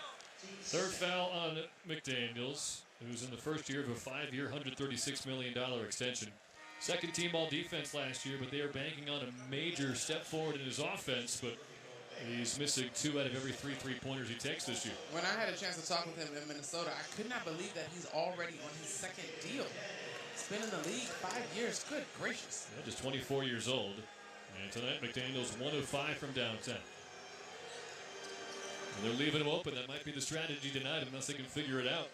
third foul on McDaniels, who's in the first year of a 5-year, $136 million extension. Second team all defense last year, but they are banking on a major step forward in his offense. But he's missing 2 out of every 3 3-pointers he takes this year. When I had a chance to talk with him in Minnesota, I could not believe that he's already on his second deal. He's been in the league 5 years. Good gracious. Yeah, just 24 years old. And tonight, McDaniels 1 of 5 from downtown. And they're leaving him open. That might be the strategy tonight unless they can figure it out.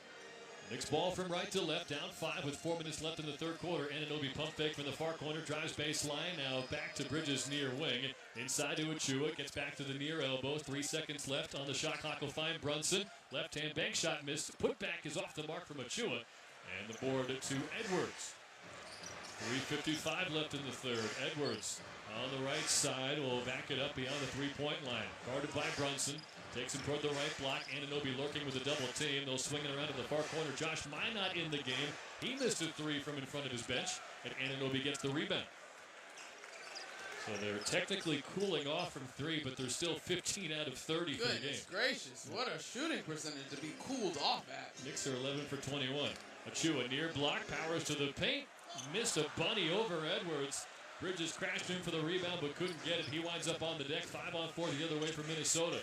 Knicks ball from right to left, down 5 with 4 minutes left in the third quarter. Anunoby pump fake from the far corner, drives baseline. Now back to Bridges near wing. Inside to Achua, gets back to the near elbow. 3 seconds left on the shot clock. Will find Brunson. Left-hand bank shot missed. Put back is off the mark from Achua. And the board to Edwards. 3:55 left in the third. Edwards on the right side will back it up beyond the three-point line. Guarded by Brunson. Takes him toward the right block. Anunoby lurking with a double team. They'll swing it around to the far corner. Josh Minot in the game. He missed a 3 from in front of his bench. And Anunoby gets the rebound. So they're technically cooling off from 3, but they're still 15 out of 30 for the game. Goodness gracious. What a shooting percentage to be cooled off at. Knicks are 11 for 21. Achua near block. Powers to the paint. Missed a bunny over Edwards. Bridges crashed in for the rebound but couldn't get it. He winds up on the deck. 5 on 4 the other way for Minnesota.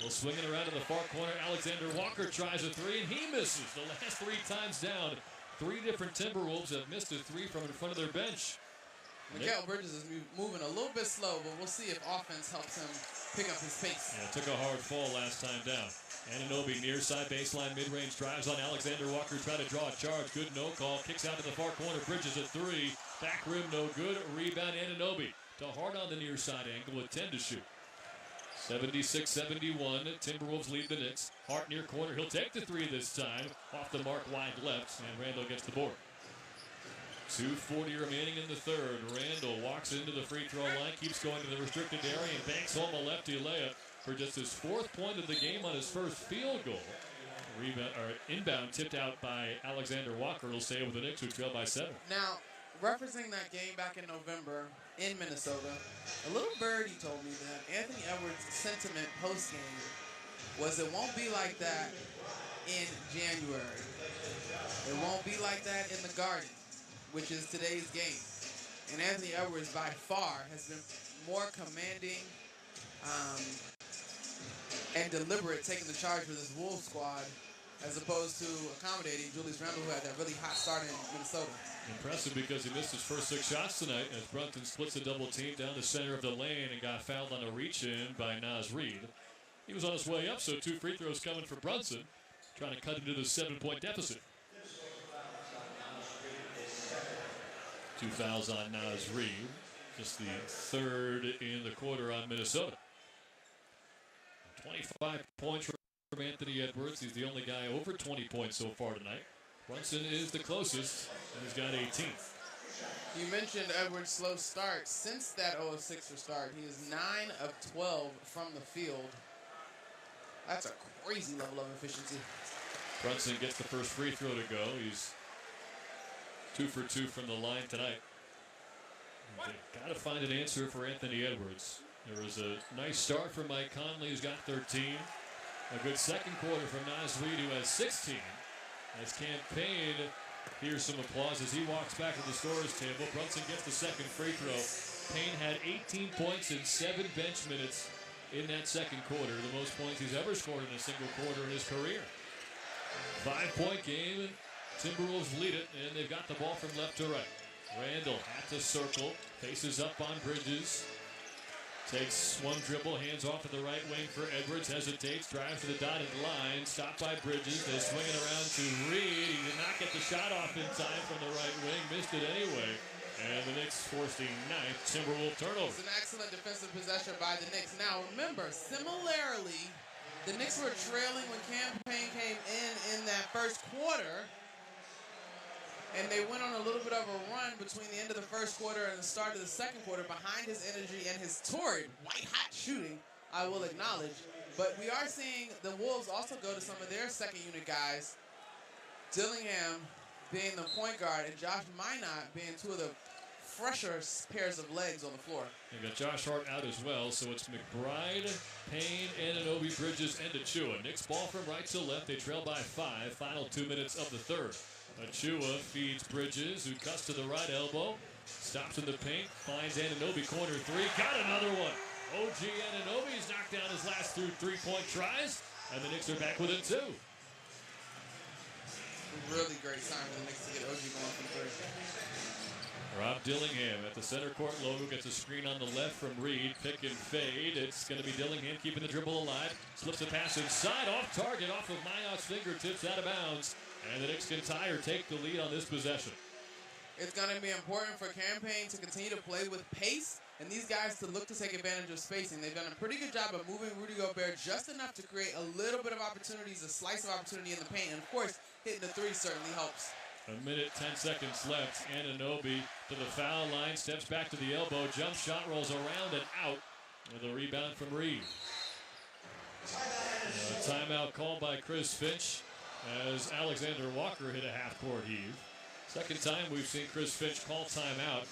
We'll swing it around to the far corner. Alexander Walker tries a 3 and he misses. The last 3 times down. 3 different Timberwolves have missed a 3 from in front of their bench. Mikal Bridges is moving a little bit slow, but we'll see if offense helps him pick up his pace. Yeah, took a hard fall last time down. Anunoby near side baseline mid-range drives on Alexander Walker. Try to draw a charge. Good no call. Kicks out to the far corner. Bridges a 3. Back rim no good. Rebound Anunoby to Hart on the near side angle with 10 to shoot. 76-71. Timberwolves lead the Knicks. Hart near corner. He'll take the 3 this time. Off the mark wide left. And Randall gets the board. 2:40 remaining in the third. Randall walks into the free throw line. Keeps going to the restricted area and banks home a lefty layup for just his 4th point of the game on his first field goal. Rebound, or inbound tipped out by Alexander Walker. Will stay with the Knicks, who trail by 7. Now, referencing that game back in November in Minnesota, a little birdie told me that Anthony Edwards' sentiment post-game was it won't be like that in January. It won't be like that in the Garden, which is today's game. And Anthony Edwards, by far, has been more commanding and deliberate taking the charge with his Wolves squad as opposed to accommodating Julius Randle, who had that really hot start in Minnesota. Impressive because he missed his first 6 shots tonight as Brunson splits a double team down the center of the lane and got fouled on a reach-in by Naz Reid. He was on his way up, so 2 free throws coming for Brunson, trying to cut into the 7-point deficit. 2 fouls on Naz Reid, just the 3rd in the quarter on Minnesota. 25 points from Anthony Edwards. He's the only guy over 20 points so far tonight. Brunson is the closest, and he's got 18. You mentioned Edwards' slow start. Since that 0-6 start, he is 9 of 12 from the field. That's a crazy level of efficiency. Brunson gets the first free throw to go. He's 2 for 2 from the line tonight. They've got to find an answer for Anthony Edwards. There was a nice start from Mike Conley, who's got 13. A good second quarter from Naz Reid, who has 16. As Cam Payne hears some applause as he walks back to the scorer's table. Brunson gets the second free throw. Payne had 18 points in 7 bench minutes in that second quarter, the most points he's ever scored in a single quarter in his career. 5-point game. Timberwolves lead it, and they've got the ball from left to right. Randall at the circle, faces up on Bridges. Takes one dribble, hands off to the right wing for Edwards, hesitates, drives to the dotted line, stopped by Bridges. They swing it around to Reid. He did not get the shot off in time from the right wing, missed it anyway. And the Knicks forced the 9th Timberwolves turnover. It's an excellent defensive possession by the Knicks. Now remember, similarly, the Knicks were trailing when Cam Payne came in that first quarter. And they went on a little bit of a run between the end of the first quarter and the start of the second quarter behind his energy and his torrid, white-hot shooting, I will acknowledge. But we are seeing the Wolves also go to some of their second-unit guys, Dillingham being the point guard and Josh Minot being 2 of the fresher pairs of legs on the floor. They got Josh Hart out as well, so it's McBride, Payne, Anunoby, Bridges, and Achua. Knicks ball from right to left. They trail by 5. Final 2 minutes of the third. Achua feeds Bridges, who cuts to the right elbow. Stops in the paint, finds Anunoby, corner 3. Got another one. OG Anunoby's knocked down his last 2 3-point tries, and the Knicks are back within 2. Really great sign for the Knicks to get OG going from 3. Rob Dillingham at the center court logo gets a screen on the left from Reed. Pick and fade. It's going to be Dillingham keeping the dribble alive. Slips a pass inside, off target, off of Mayot's fingertips, out of bounds. And the Knicks can tie or take the lead on this possession. It's going to be important for Campaign to continue to play with pace and these guys to look to take advantage of spacing. They've done a pretty good job of moving Rudy Gobert just enough to create a little bit of opportunities, a slice of opportunity in the paint. And, of course, hitting the 3 certainly helps. A minute, 10 seconds left. Anunoby to the foul line, steps back to the elbow, jump shot, rolls around and out with a rebound from Reed. A timeout called by Chris Finch as Alexander Walker hit a half-court heave. Second time we've seen Chris Finch call timeout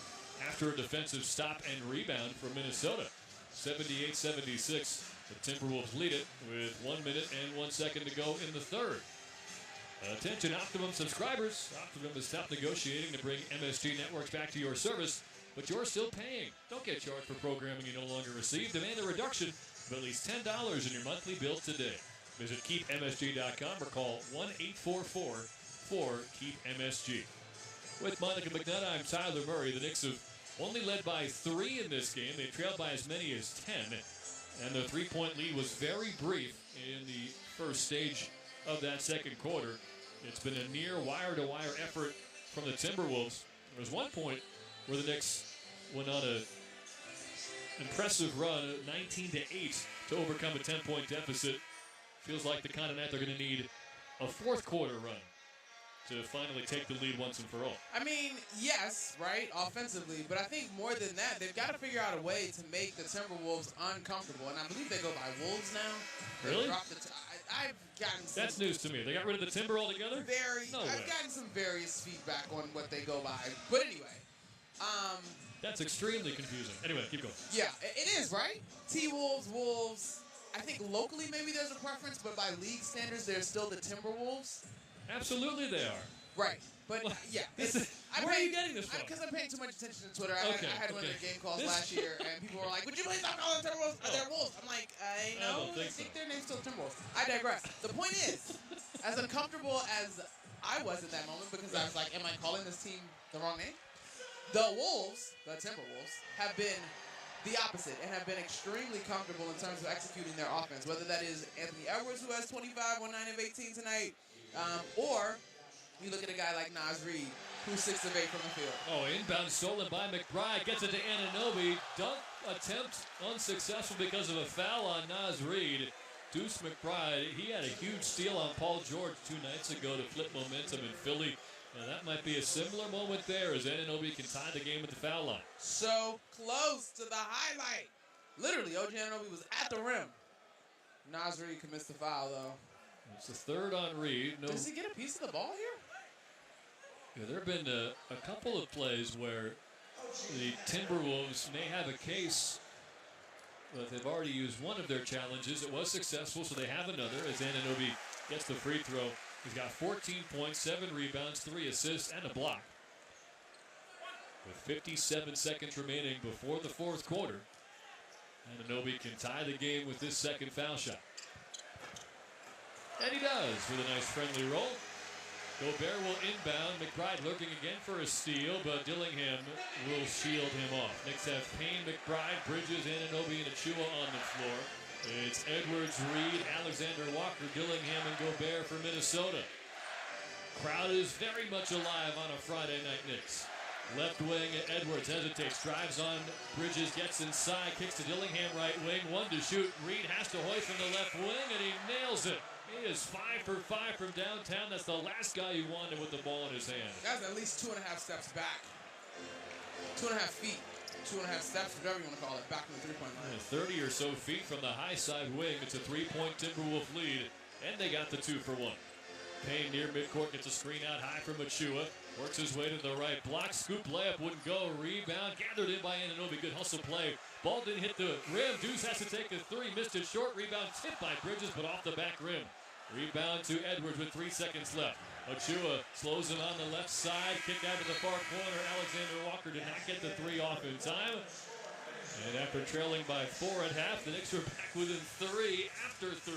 after a defensive stop and rebound from Minnesota. 78-76. The Timberwolves lead it with 1 minute and 1 second to go in the third. Attention Optimum subscribers. Optimum is top negotiating to bring MSG networks back to your service, but you're still paying. Don't get charged for programming you no longer receive. Demand a reduction of at least $10 in your monthly bill today. Visit keepmsg.com or call 1-844-4-KEEP-MSG. With Monica McNutt, I'm Tyler Murray. The Knicks have only led by 3 in this game. They trailed by as many as 10, and the 3-point lead was very brief in the first stage of that second quarter. It's been a near wire-to-wire effort from the Timberwolves. There was one point where the Knicks went on an impressive run, 19-8, to overcome a 10-point deficit. Feels like the kind of night they're going to need a fourth quarter run to finally take the lead once and for all. I mean, yes, right, offensively, but I think more than that, they've got to figure out a way to make the Timberwolves uncomfortable, and I believe they go by Wolves now. Really? I've gotten some... That's news to me. They got rid of the Timber altogether? I've gotten some various feedback on what they go by, but anyway. That's extremely confusing. Anyway, keep going. Yeah, it is, right? T-Wolves, Wolves. I think locally maybe there's a preference, but by league standards, they're still the Timberwolves. Absolutely they are. Right. But, yeah. Where are you getting this from? Because I'm paying too much attention to Twitter. I had one of the game calls last year, and people were like, would you please stop calling them Timberwolves? They're Wolves. I'm like, I know. I think their name's still Timberwolves. I digress. The point is, as uncomfortable as I was in that moment, because I was like, am I calling this team the wrong name? The Wolves, the Timberwolves, have been the opposite and have been extremely comfortable in terms of executing their offense, whether that is Anthony Edwards, who has 25 on 9 of 18 tonight, or you look at a guy like Naz Reid, who's 6 of 8 from the field. Oh, inbound stolen by McBride. Gets it to Anunoby. Dunk attempt unsuccessful because of a foul on Naz Reid. Deuce McBride, he had a huge steal on Paul George 2 nights ago to flip momentum in Philly. And that might be a similar moment there as Anunoby can tie the game at the foul line. So close to the highlight. Literally, OG Anunoby was at the rim. Naz Reid commits the foul, though. It's the third on Reid. Does he get a piece of the ball here? Yeah, there have been a couple of plays where the Timberwolves may have a case, but they've already used one of their challenges. It was successful, so they have another as Anunoby gets the free throw. He's got 14 points, 7 rebounds, 3 assists, and a block. With 57 seconds remaining before the fourth quarter, Anunoby can tie the game with this second foul shot. And he does with a nice friendly roll. Gobert will inbound. McBride lurking again for a steal, but Dillingham will shield him off. Knicks have Payne, McBride, Bridges, Anunoby, and Achua on the floor. It's Edwards, Reed, Alexander Walker, Dillingham, and Gobert for Minnesota. Crowd is very much alive on a Friday night Knicks. Left wing, Edwards hesitates, drives on Bridges, gets inside, kicks to Dillingham right wing, 1 to shoot. Reed has to hoist from the left wing, and he nails it. He is 5 for 5 from downtown. That's the last guy you wanted with the ball in his hand. That's at least 2.5 steps back. 2.5 feet. 2.5 steps, whatever you want to call it, back from the three-point line. 30 or so feet from the high side wing. It's a 3-point Timberwolf lead, and they got the 2 for 1. Payne near midcourt, gets a screen out high from Achua. Works his way to the right. Block, scoop, layup, wouldn't go. Rebound, gathered in by Anunoby. Good hustle play. Ball didn't hit the rim. Deuce has to take the three. Missed it short. Rebound tipped by Bridges, but off the back rim. Rebound to Edwards with 3 seconds left. Achua slows him on the left side. Kick out to the far corner. Alexander Walker did not get the three off in time. And after trailing by 4 at half, the Knicks were back within 3 after 3.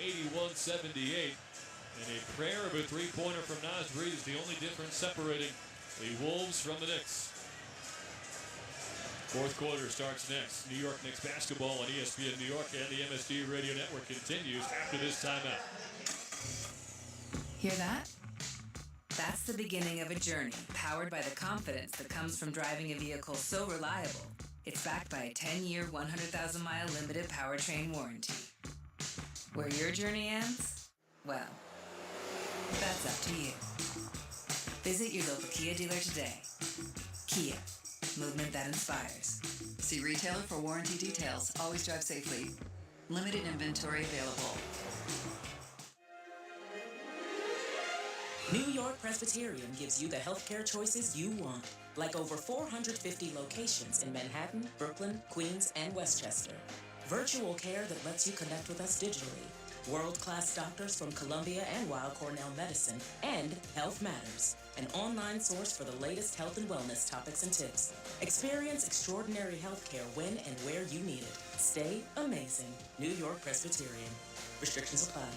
81-78. And a prayer of a three-pointer from Naz Reid is the only difference separating the Wolves from the Knicks. Fourth quarter starts next. New York Knicks basketball on ESPN New York and the MSG Radio Network continues after this timeout. Hear that? That's the beginning of a journey powered by the confidence that comes from driving a vehicle so reliable. It's backed by a 10-year, 100,000-mile limited powertrain warranty. Where your journey ends? Well, that's up to you. Visit your local Kia dealer today. Kia, movement that inspires. See retailer for warranty details. Always drive safely. Limited inventory available. New York Presbyterian gives you the healthcare choices you want, like over 450 locations in Manhattan, Brooklyn, Queens, and Westchester. Virtual care that lets you connect with us digitally. World-class doctors from Columbia and Weill Cornell Medicine, and Health Matters, an online source for the latest health and wellness topics and tips. Experience extraordinary healthcare when and where you need it. Stay amazing. New York Presbyterian. Restrictions apply.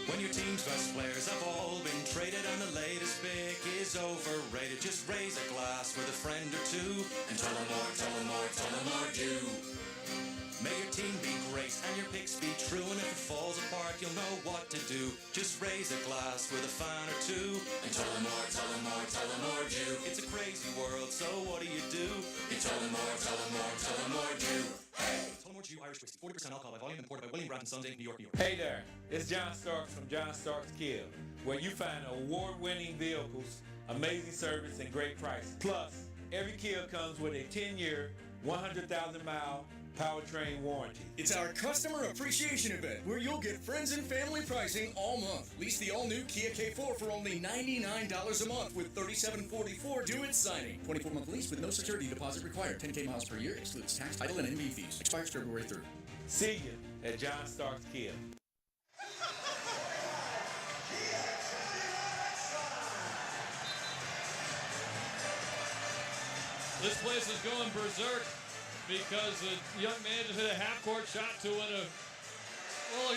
When your team's best players have all been traded and the latest pick is overrated, just raise a glass with a friend or two and tell them more do. May your team be great and your picks be true, and if it falls apart, you'll know what to do. Just raise a glass with a fan or two and tell them more do. It's a crazy world, so what do? You tell them more do. Hey! Tullamore Dew Irish Whiskey, 40% alcohol by volume, imported by William Bratton Sons Inc., New York, New York. Hey there, it's John Starks from John Starks Kia, where you find award-winning vehicles, amazing service, and great prices. Plus, every Kia comes with a 10-year, 100,000-mile powertrain warranty. It's our customer appreciation event where you'll get friends and family pricing all month. Lease the all-new Kia K4 for only $99 a month with $37.44 due at signing. 24-month lease with no security deposit required. 10K miles per year. Excludes tax, title, and NV fees. Expires February 3rd. See you at John Starks Kia. This place is going berserk because a young man just hit a half-court shot to win a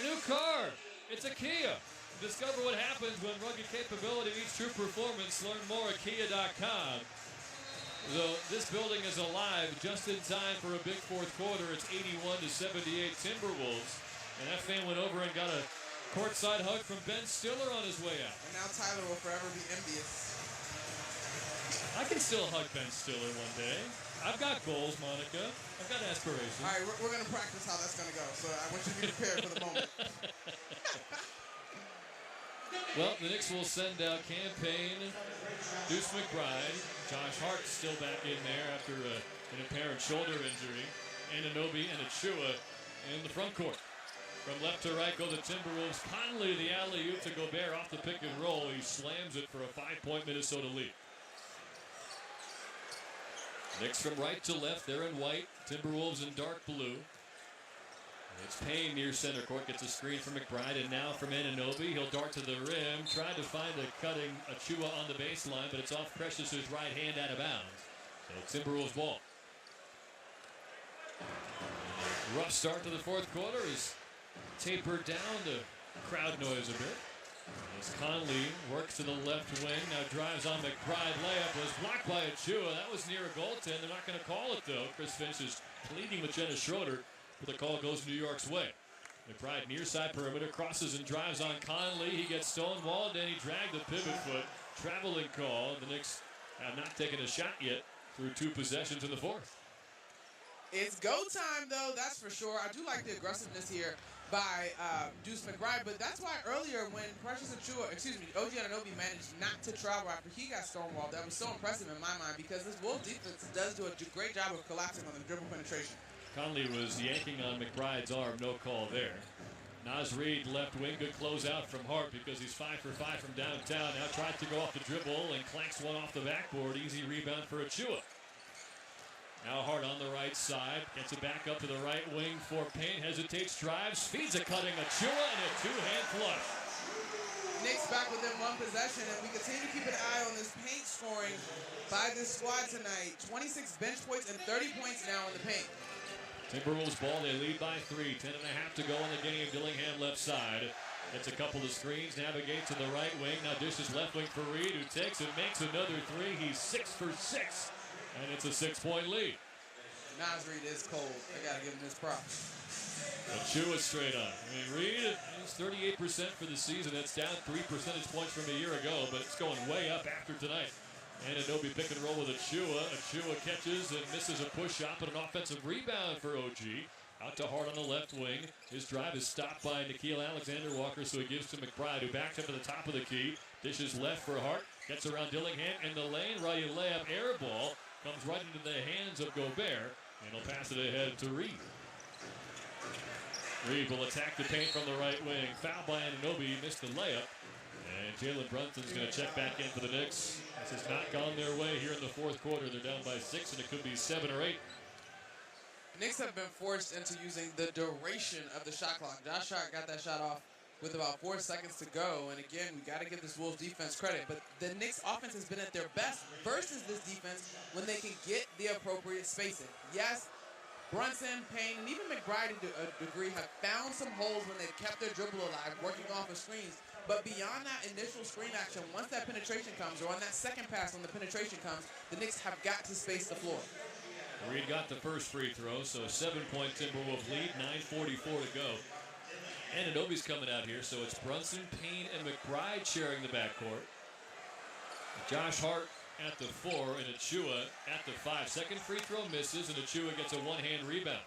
new car. It's a Kia. Discover what happens when rugged capability meets true performance. Learn more at Kia.com. So this building is alive just in time for a big fourth quarter. It's 81-78 Timberwolves. And that fan went over and got a courtside hug from Ben Stiller on his way out. And now Tyler will forever be envious. I can still hug Ben Stiller one day. I've got goals, Monica. I've got aspirations. All right, we're going to practice how that's going to go. So I want you to be prepared for the moment. Well, the Knicks will send out Campaign, Deuce McBride. Josh Hart's still back in there after an apparent shoulder injury. Anunoby and Achua in the front court. From left to right go the Timberwolves. Conley, the alley-oop to Gobert off the pick and roll. He slams it for a 5-point Minnesota lead. Knicks from right to left. They're in white. Timberwolves in dark blue. It's Payne near center court. Gets a screen from McBride, and now from Anunoby. He'll dart to the rim. Tried to find a cutting Achua on the baseline, but it's off Precious's right hand out of bounds. So Timberwolves ball. Rough start to the fourth quarter is tapered down to crowd noise a bit. As Conley works to the left wing, now drives on McBride. Layup was blocked by Achua. That was near a goaltend. They're not going to call it, though. Chris Finch is pleading with Jenna Schroeder, but the call goes New York's way. McBride near side perimeter, crosses and drives on Conley. He gets stonewalled, and he dragged the pivot foot. Traveling call. The Knicks have not taken a shot yet through 2 possessions in the fourth. It's go time, though, that's for sure. I do like the aggressiveness here by Deuce McBride, but that's why earlier when OG Anunoby managed not to travel after he got stonewalled, that was so impressive in my mind because this Wolves defense does do a great job of collapsing on the dribble penetration. Conley was yanking on McBride's arm, no call there. Naz Reid, left wing, good closeout from Hart because he's 5 for 5 from downtown. Now tries to go off the dribble and clanks one off the backboard. Easy rebound for Achua. Now Hart on the right side, gets it back up to the right wing for Payne, hesitates, drives, feeds a cutting Achua, and a two-hand flush. Knicks back within one possession, and we continue to keep an eye on this paint scoring by this squad tonight. 26 bench points and 30 points now in the paint. Timberwolves ball, they lead by 3, 10.5 to go in the game. Dillingham left side. Gets a couple of screens, navigates to the right wing. Now dishes left wing for Reid, who takes it, makes another 3. He's 6 for 6. And it's a 6-point lead. Naz Reid is cold. I got to give him his props. Achua straight on. I mean, Reid is 38% for the season. That's down 3 percentage points from a year ago, but it's going way up after tonight. And Anunoby pick and roll with Achua. Achua catches and misses a push shot, but an offensive rebound for OG. Out to Hart on the left wing. His drive is stopped by Nickeil Alexander-Walker, so he gives to McBride, who backs up to the top of the key. Dishes left for Hart. Gets around Dillingham in the lane. Right layup, air ball. Comes right into the hands of Gobert, and he'll pass it ahead to Reid. Reid will attack the paint from the right wing. Foul by Anunoby, missed the layup. And Jalen Brunson's going to check back in for the Knicks. This has not gone their way here in the fourth quarter. They're down by 6, and it could be 7 or 8. Knicks have been forced into using the duration of the shot clock. Josh Hart got that shot off with about 4 seconds to go. And again, we got to give this Wolves defense credit. But the Knicks offense has been at their best versus this defense when they can get the appropriate spacing. Yes, Brunson, Payne, and even McBride to a degree have found some holes when they've kept their dribble alive, working off of screens. But beyond that initial screen action, once that penetration comes, or on that second pass when the penetration comes, the Knicks have got to space the floor. Reid got the first free throw, so 7-point Timberwolves lead, 9:44 to go. And Anunoby's coming out here, so it's Brunson, Payne, and McBride sharing the backcourt. Josh Hart at the 4 and Achua at the 5. Second free throw misses, and Achua gets a one-hand rebound.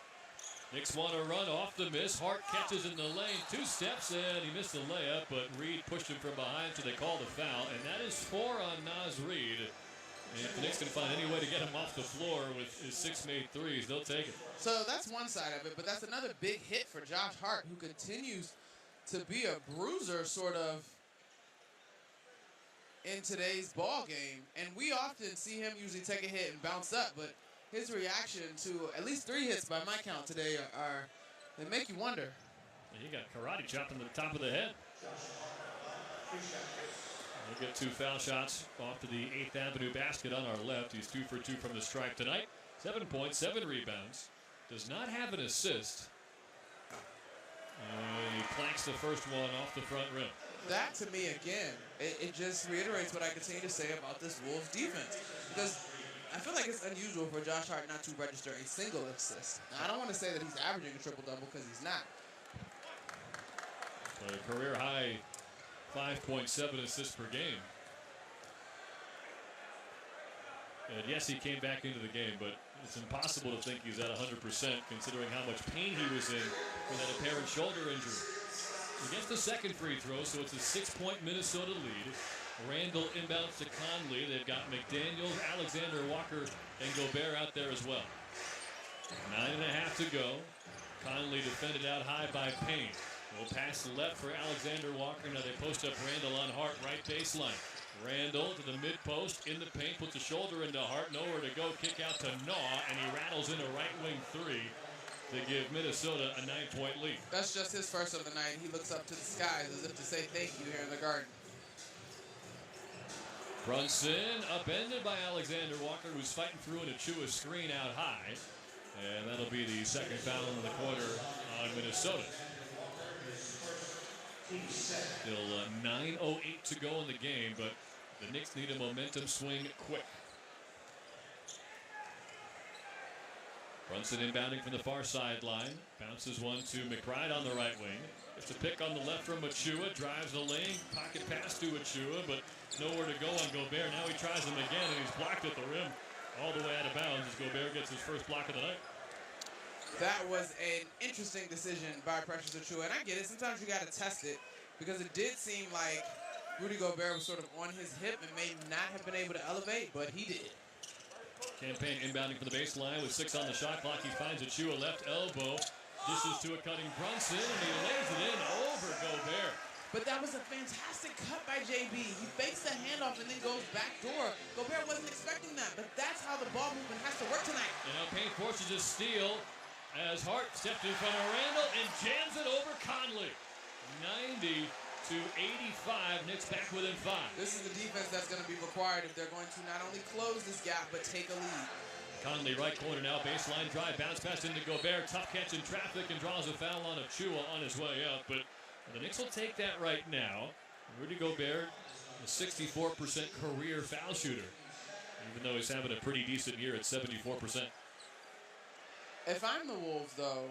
Knicks want to run off the miss. Hart catches in the lane, 2 steps, and he missed the layup, but Reid pushed him from behind, so they call the foul. And that is 4 on Naz Reid. And if the Knicks can find any way to get him off the floor with his 6 made threes, they'll take it. So that's one side of it, but that's another big hit for Josh Hart, who continues to be a bruiser sort of in today's ball game. And we often see him usually take a hit and bounce up, but his reaction to at least 3 hits by my count today they make you wonder. He got karate chopped in the top of the head. He'll get 2 foul shots off to the 8th Avenue basket on our left. He's 2 for 2 from the stripe tonight. 7 points, 7 rebounds. Does not have an assist. He clanks the first one off the front rim. That, to me, again, it just reiterates what I continue to say about this Wolves defense. Because I feel like it's unusual for Josh Hart not to register a single assist. Now, I don't want to say that he's averaging a triple-double because he's not. So a career high 5.7 assists per game. And yes, he came back into the game, but it's impossible to think he's at 100% considering how much pain he was in for that apparent shoulder injury. He gets the second free throw, so it's a 6-point Minnesota lead. Randall inbounds to Conley. They've got McDaniels, Alexander Walker, and Gobert out there as well. 9.5 to go. Conley defended out high by Payne. Will pass left for Alexander Walker. Now they post up Randall on Hart, right baseline. Randall to the mid-post, in the paint, puts a shoulder into Hart. Nowhere to go, kick out to Naw, and he rattles in a right wing 3 to give Minnesota a 9-point lead. That's just his first of the night. He looks up to the skies as if to say thank you here in the Garden. Brunson upended by Alexander Walker, who's fighting through an Achua screen out high. And that'll be the second foul in the quarter on Minnesota. Still 9:08 to go in the game, but the Knicks need a momentum swing quick. Brunson inbounding from the far sideline. Bounces one to McBride on the right wing. It's a pick on the left from Achua. Drives the lane. Pocket pass to Achua, but nowhere to go on Gobert. Now he tries him again, and he's blocked at the rim all the way out of bounds as Gobert gets his first block of the night. That was an interesting decision by Precious Achua, and I get it. Sometimes you got to test it because it did seem like Rudy Gobert was sort of on his hip and may not have been able to elevate, but he did. Campaign inbounding from the baseline with 6 on the shot clock. He finds Achua left elbow. Dishes to a cutting Brunson, and he lays it in over Gobert. But that was a fantastic cut by JB. He fakes the handoff and then goes back door. Gobert wasn't expecting that, but that's how the ball movement has to work tonight. And now Payne forces a steal as Hart stepped in front of Randall and jams it over Conley. 90-85, Knicks back within 5. This is the defense that's going to be required if they're going to not only close this gap, but take a lead. Conley, right corner now, baseline drive, bounce pass into Gobert, tough catch in traffic, and draws a foul on Achua on his way out, but the Knicks will take that right now. Rudy Gobert, a 64% career foul shooter, even though he's having a pretty decent year at 74%. If I'm the Wolves, though,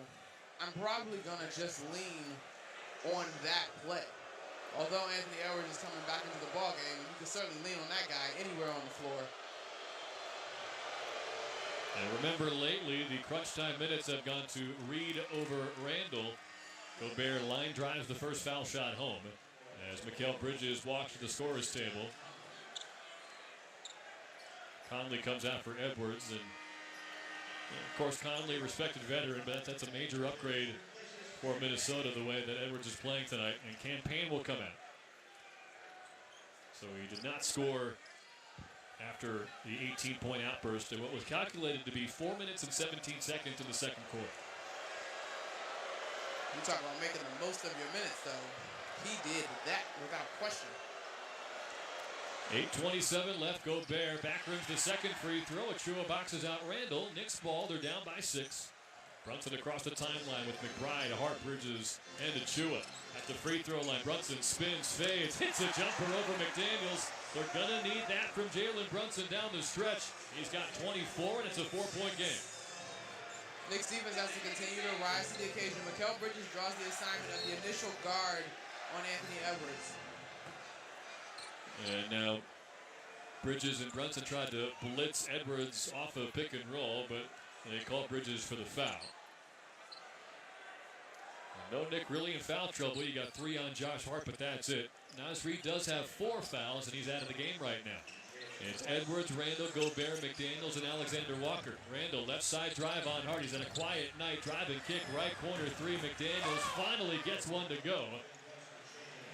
I'm probably going to just lean on that play. Although Anthony Edwards is coming back into the ballgame, you can certainly lean on that guy anywhere on the floor. And remember, lately, the crunch time minutes have gone to Reed over Randall. Gobert line drives the first foul shot home as Mikal Bridges walks to the scorer's table. Conley comes out for Edwards, and of course Conley, respected veteran, but that's a major upgrade for Minnesota the way that Edwards is playing tonight, and Campaign will come out. So he did not score after the 18-point outburst in what was calculated to be 4 minutes and 17 seconds in the second quarter. You talk about making the most of your minutes, though. He did that without question. 8:27 left. Gobert back rims the second free throw. Achua boxes out Randall. Knicks ball. They're down by 6. Brunson across the timeline with McBride, Hart, Bridges, and Achua. At the free throw line, Brunson spins, fades, hits a jumper over McDaniels. They're going to need that from Jalen Brunson down the stretch. He's got 24, and it's a 4-point game. Knicks defense has to continue to rise to the occasion. Mikal Bridges draws the assignment of the initial guard on Anthony Edwards. And now Bridges and Brunson tried to blitz Edwards off of pick and roll, but they called Bridges for the foul. No Nick really in foul trouble. You got 3 on Josh Hart, but that's it. Naz Reid does have 4 fouls, and he's out of the game right now. It's Edwards, Randall, Gobert, McDaniels, and Alexander Walker. Randall, left side drive on Hart. He's in a quiet night. Driving kick, right corner 3. McDaniels finally gets one to go.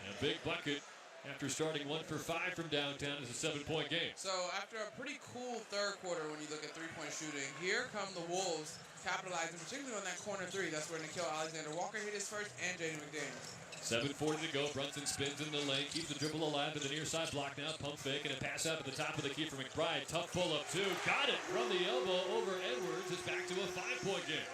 And a big bucket after starting 1 for 5 from downtown. Is a 7-point game. So after a pretty cool third quarter when you look at three-point shooting, here come the Wolves capitalizing, particularly on that corner 3. That's where Nickeil Alexander-Walker hit his first, and Jaden McDaniels. 7:40 to go. Brunson spins in the lane, keeps the dribble alive to the near side block now. Pump fake and a pass out at the top of the key for McBride. Tough pull up 2. Got it from the elbow over Edwards. It's back to a 5-point game.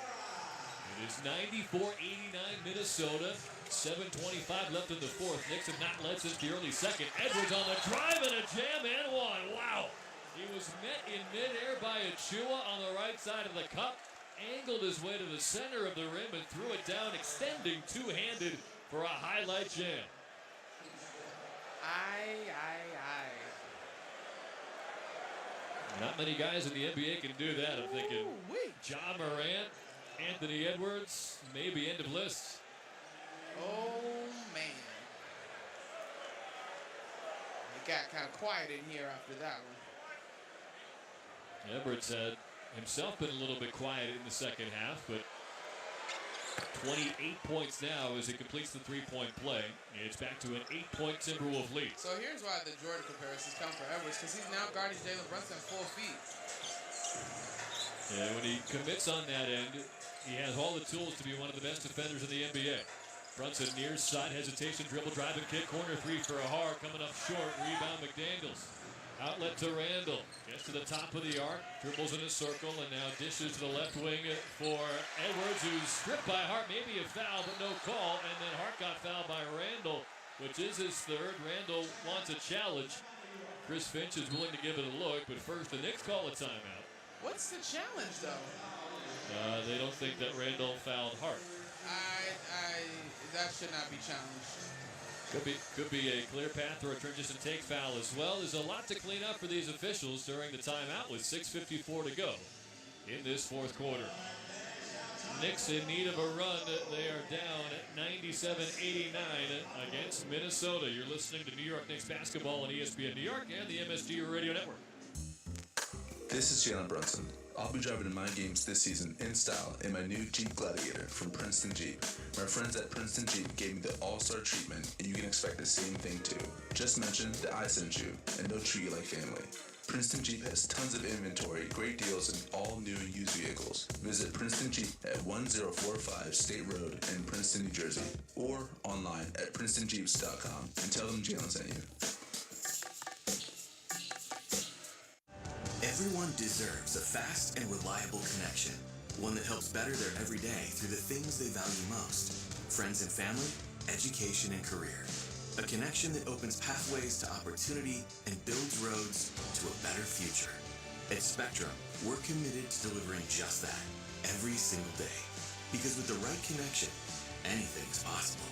It is 94-89 Minnesota. 7:25 left in the fourth. Knicks have not led since the early second. Edwards on the drive and a jam and one. Wow. He was met in midair by Achua on the right side of the cup. Angled his way to the center of the rim and threw it down, extending two-handed for a highlight jam. Not many guys in the NBA can do that. I'm thinking Ja Morant, Anthony Edwards, maybe end of list. Oh, man. It got kind of quiet in here after that one. Edwards had himself been a little bit quiet in the second half, but 28 points now as he completes the three-point play. It's back to an 8-point Timberwolves lead. So here's why the Jordan comparisons come for Edwards, because he's now guarding Jalen Brunson full feet. And when he commits on that end, he has all the tools to be one of the best defenders in the NBA. Brunson near side hesitation, dribble, drive and kick, corner 3 for a Hart, coming up short, rebound McDaniels. Outlet to Randall, gets to the top of the arc, dribbles in a circle, and now dishes to the left wing for Edwards, who's stripped by Hart, maybe a foul, but no call, and then Hart got fouled by Randall, which is his third. Randall wants a challenge. Chris Finch is willing to give it a look, but first the Knicks call a timeout. What's the challenge, though? They don't think that Randall fouled Hart. That should not be challenged. Could be a clear path or a transition take foul as well. There's a lot to clean up for these officials during the timeout with 6:54 to go in this fourth quarter. Knicks in need of a run. They are down at 97-89 against Minnesota. You're listening to New York Knicks basketball on ESPN New York and the MSG Radio Network. This is Jalen Brunson. I'll be driving to my games this season in style in my new Jeep Gladiator from Princeton Jeep. My friends at Princeton Jeep gave me the all-star treatment, and you can expect the same thing too. Just mention that I sent you, and they'll treat you like family. Princeton Jeep has tons of inventory, great deals, and all new and used vehicles. Visit Princeton Jeep at 1045 State Road in Princeton, New Jersey, or online at PrincetonJeeps.com and tell them Jalen sent you. Everyone deserves a fast and reliable connection, one that helps better their everyday through the things they value most: friends and family, education and career. A connection that opens pathways to opportunity and builds roads to a better future. At Spectrum, we're committed to delivering just that every single day. Because with the right connection, anything is possible.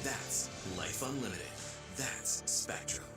That's Life Unlimited. That's Spectrum.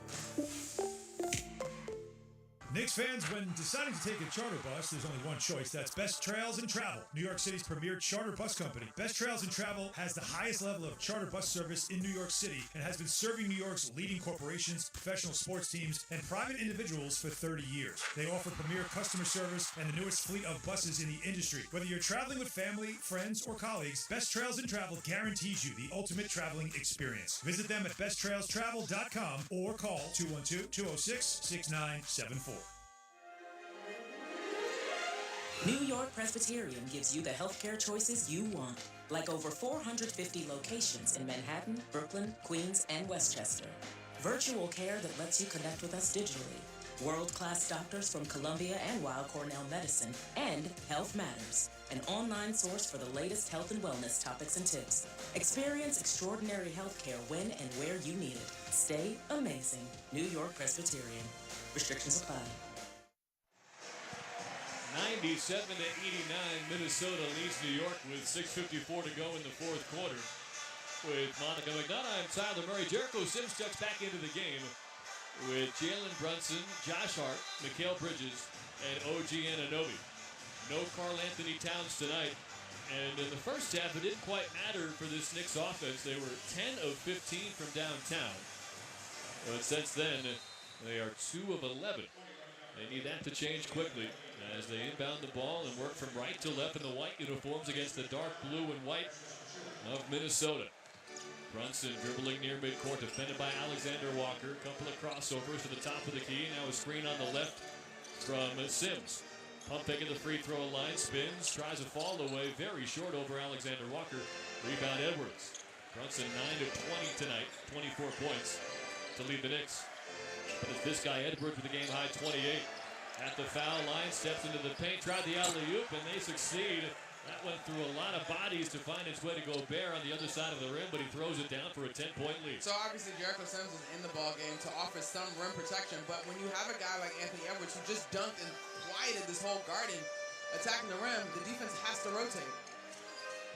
Knicks fans, when deciding to take a charter bus, there's only one choice. That's Best Trails and Travel, New York City's premier charter bus company. Best Trails and Travel has the highest level of charter bus service in New York City and has been serving New York's leading corporations, professional sports teams, and private individuals for 30 years. They offer premier customer service and the newest fleet of buses in the industry. Whether you're traveling with family, friends, or colleagues, Best Trails and Travel guarantees you the ultimate traveling experience. Visit them at besttrailstravel.com or call 212-206-6974. New York Presbyterian gives you the healthcare choices you want, like over 450 locations in Manhattan, Brooklyn, Queens, and Westchester. Virtual care that lets you connect with us digitally. World-class doctors from Columbia and Weill Cornell Medicine, and Health Matters, an online source for the latest health and wellness topics and tips. Experience extraordinary healthcare when and where you need it. Stay amazing. New York Presbyterian. Restrictions apply. 97-89, Minnesota leads New York with 6:54 to go in the fourth quarter. With Monica McDonough, I'm Tyler Murray. Jericho Sims checks back into the game with Jalen Brunson, Josh Hart, Mikal Bridges, and OG Anunoby. No Karl Anthony Towns tonight. And in the first half, it didn't quite matter for this Knicks offense. They were 10 of 15 from downtown. But since then, they are 2 of 11. They need that to change quickly as they inbound the ball and work from right to left in the white uniforms against the dark blue and white of Minnesota. Brunson dribbling near midcourt, defended by Alexander Walker. Couple of crossovers to the top of the key. Now a screen on the left from Sims. Pump fake at the free throw line, spins, tries a fall away, very short over Alexander Walker. Rebound Edwards. Brunson 9 of 20 tonight, 24 points to lead the Knicks. But it's this guy, Edwards, with a game-high 28. At the foul line, steps into the paint, tried the alley-oop, and they succeed. That went through a lot of bodies to find its way to Gobert on the other side of the rim, but he throws it down for a 10-point lead. So obviously Jericho Sims is in the ball game to offer some rim protection, but when you have a guy like Anthony Edwards who just dunked and quieted this whole garden attacking the rim, the defense has to rotate.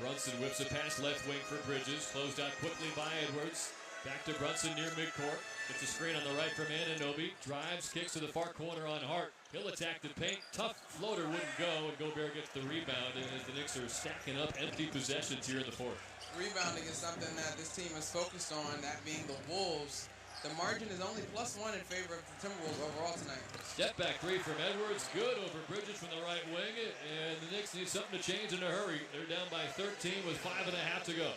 Brunson whips a pass left wing for Bridges, closed out quickly by Edwards. Back to Brunson near midcourt. Gets a screen on the right from Anunoby. Drives, kicks to the far corner on Hart. He'll attack the paint. Tough floater wouldn't go, and Gobert gets the rebound. And as the Knicks are stacking up empty possessions here in the fourth. Rebounding is something that this team is focused on, that being the Wolves. The margin is only +1 in favor of the Timberwolves overall tonight. Step back three from Edwards. Good over Bridges from the right wing. And the Knicks need something to change in a hurry. They're down by 13 with 5.5 to go.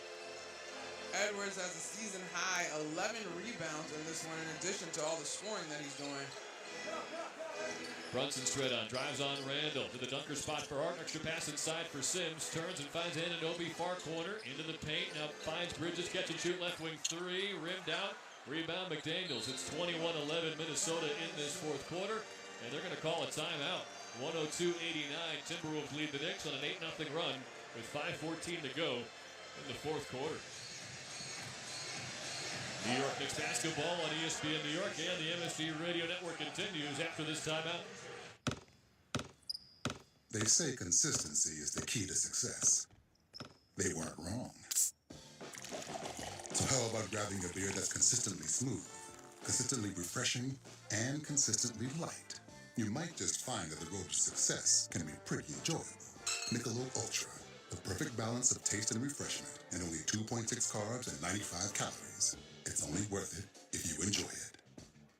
Edwards has a season-high 11 rebounds in this one, in addition to all the scoring that he's doing. Brunson straight on, drives on Randall to the dunker spot for Hart. Extra pass inside for Sims. Turns and finds Anunoby far corner into the paint. Now finds Bridges, catch and shoot left wing three, rimmed out. Rebound McDaniels. It's 21-11 Minnesota in this fourth quarter, and they're going to call a timeout. 102-89. Timberwolves lead the Knicks on an 8-0 run with 5:14 to go in the fourth quarter. New York Knicks basketball on ESPN New York and the MSG Radio Network continues after this timeout. They say consistency is the key to success. They weren't wrong. So how about grabbing a beer that's consistently smooth, consistently refreshing, and consistently light? You might just find that the road to success can be pretty enjoyable. Michelob Ultra, the perfect balance of taste and refreshment, and only 2.6 carbs and 95 calories. It's only worth it if you enjoy it.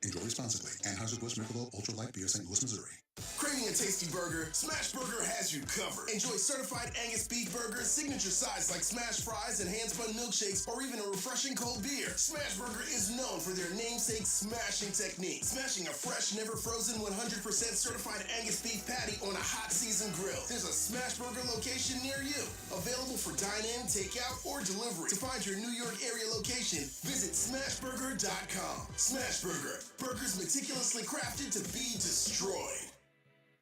Enjoy responsibly. Anheuser-Busch Michelob Ultra Light Beer, St. Louis, Missouri. Crave Craving a tasty burger? Smash Burger has you covered. Enjoy certified Angus beef burgers, signature sides like smash fries and hand-spun milkshakes, or even a refreshing cold beer. Smash Burger is known for their namesake smashing technique. Smashing a fresh, never frozen, 100% certified Angus beef patty on a hot seasoned grill. There's a Smash Burger location near you. Available for dine-in, takeout, or delivery. To find your New York area location, visit smashburger.com. Smash Burger. Burgers meticulously crafted to be destroyed.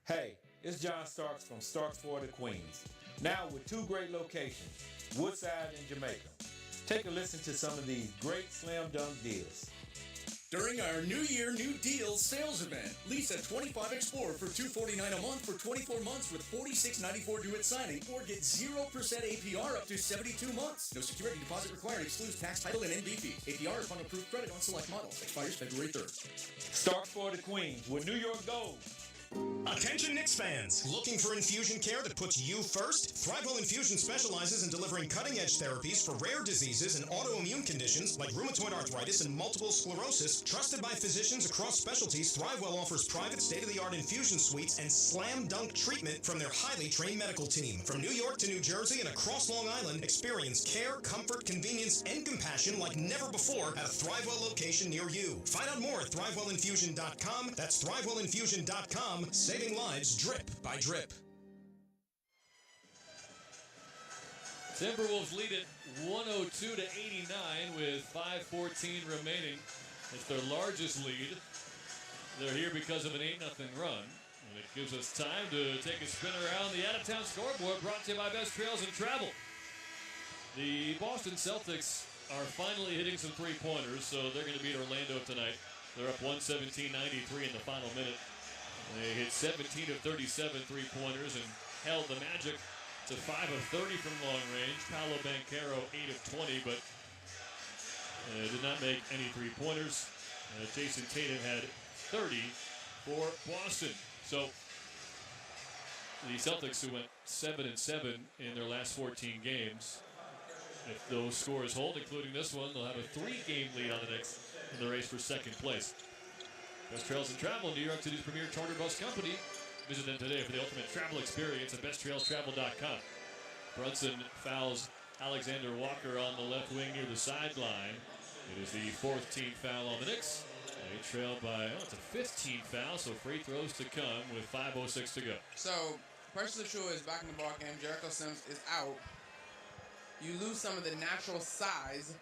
Hey, it's John Starks from Starks Florida, Queens. Now with 2 great locations, Woodside and Jamaica. Take a listen to some of these great slam dunk deals. During our New Year, New Deal sales event, lease a 25 Explorer for $249 a month for 24 months with $46.94 due at signing, or get 0% APR up to 72 months. No security deposit required. Excludes tax, title, and NB fee. APR is on approved credit on select models. Expires February 3rd. Starks Florida, Queens, where New York goes. Attention Knicks fans! Looking for infusion care that puts you first? Thrivewell Infusion specializes in delivering cutting-edge therapies for rare diseases and autoimmune conditions like rheumatoid arthritis and multiple sclerosis. Trusted by physicians across specialties, Thrivewell offers private state-of-the-art infusion suites and slam dunk treatment from their highly trained medical team. From New York to New Jersey and across Long Island, experience care, comfort, convenience, and compassion like never before at a Thrivewell location near you. Find out more at ThrivewellInfusion.com. That's ThrivewellInfusion.com. Saving lives drip by drip. Timberwolves lead it 102-89 with 5:14 remaining. It's their largest lead. They're here because of an 8-0 run. And it gives us time to take a spin around the out-of-town scoreboard, brought to you by Best Trails and Travel. The Boston Celtics are finally hitting some three-pointers, so they're going to beat Orlando tonight. They're up 117-93 in the final minute. They hit 17 of 37 three-pointers and held the Magic to 5 of 30 from long range. Paolo Banchero 8 of 20, but did not make any three-pointers. Jason Tatum had 30 for Boston. So the Celtics, who went 7-7 in their last 14 games, if those scores hold, including this one, they'll have a 3-game lead on the Knicks in the race for second place. Best Trails and Travel, New York City's premier charter bus company. Visit them today for the ultimate travel experience at besttrailstravel.com. Brunson fouls Alexander Walker on the left wing near the sideline. It is the 4th team foul on the Knicks. They trail by, it's a 15 foul, so free throws to come with 5:06 to go. So, Precious Achiuwa is back in the ball game. Jericho Sims is out. You lose some of the natural size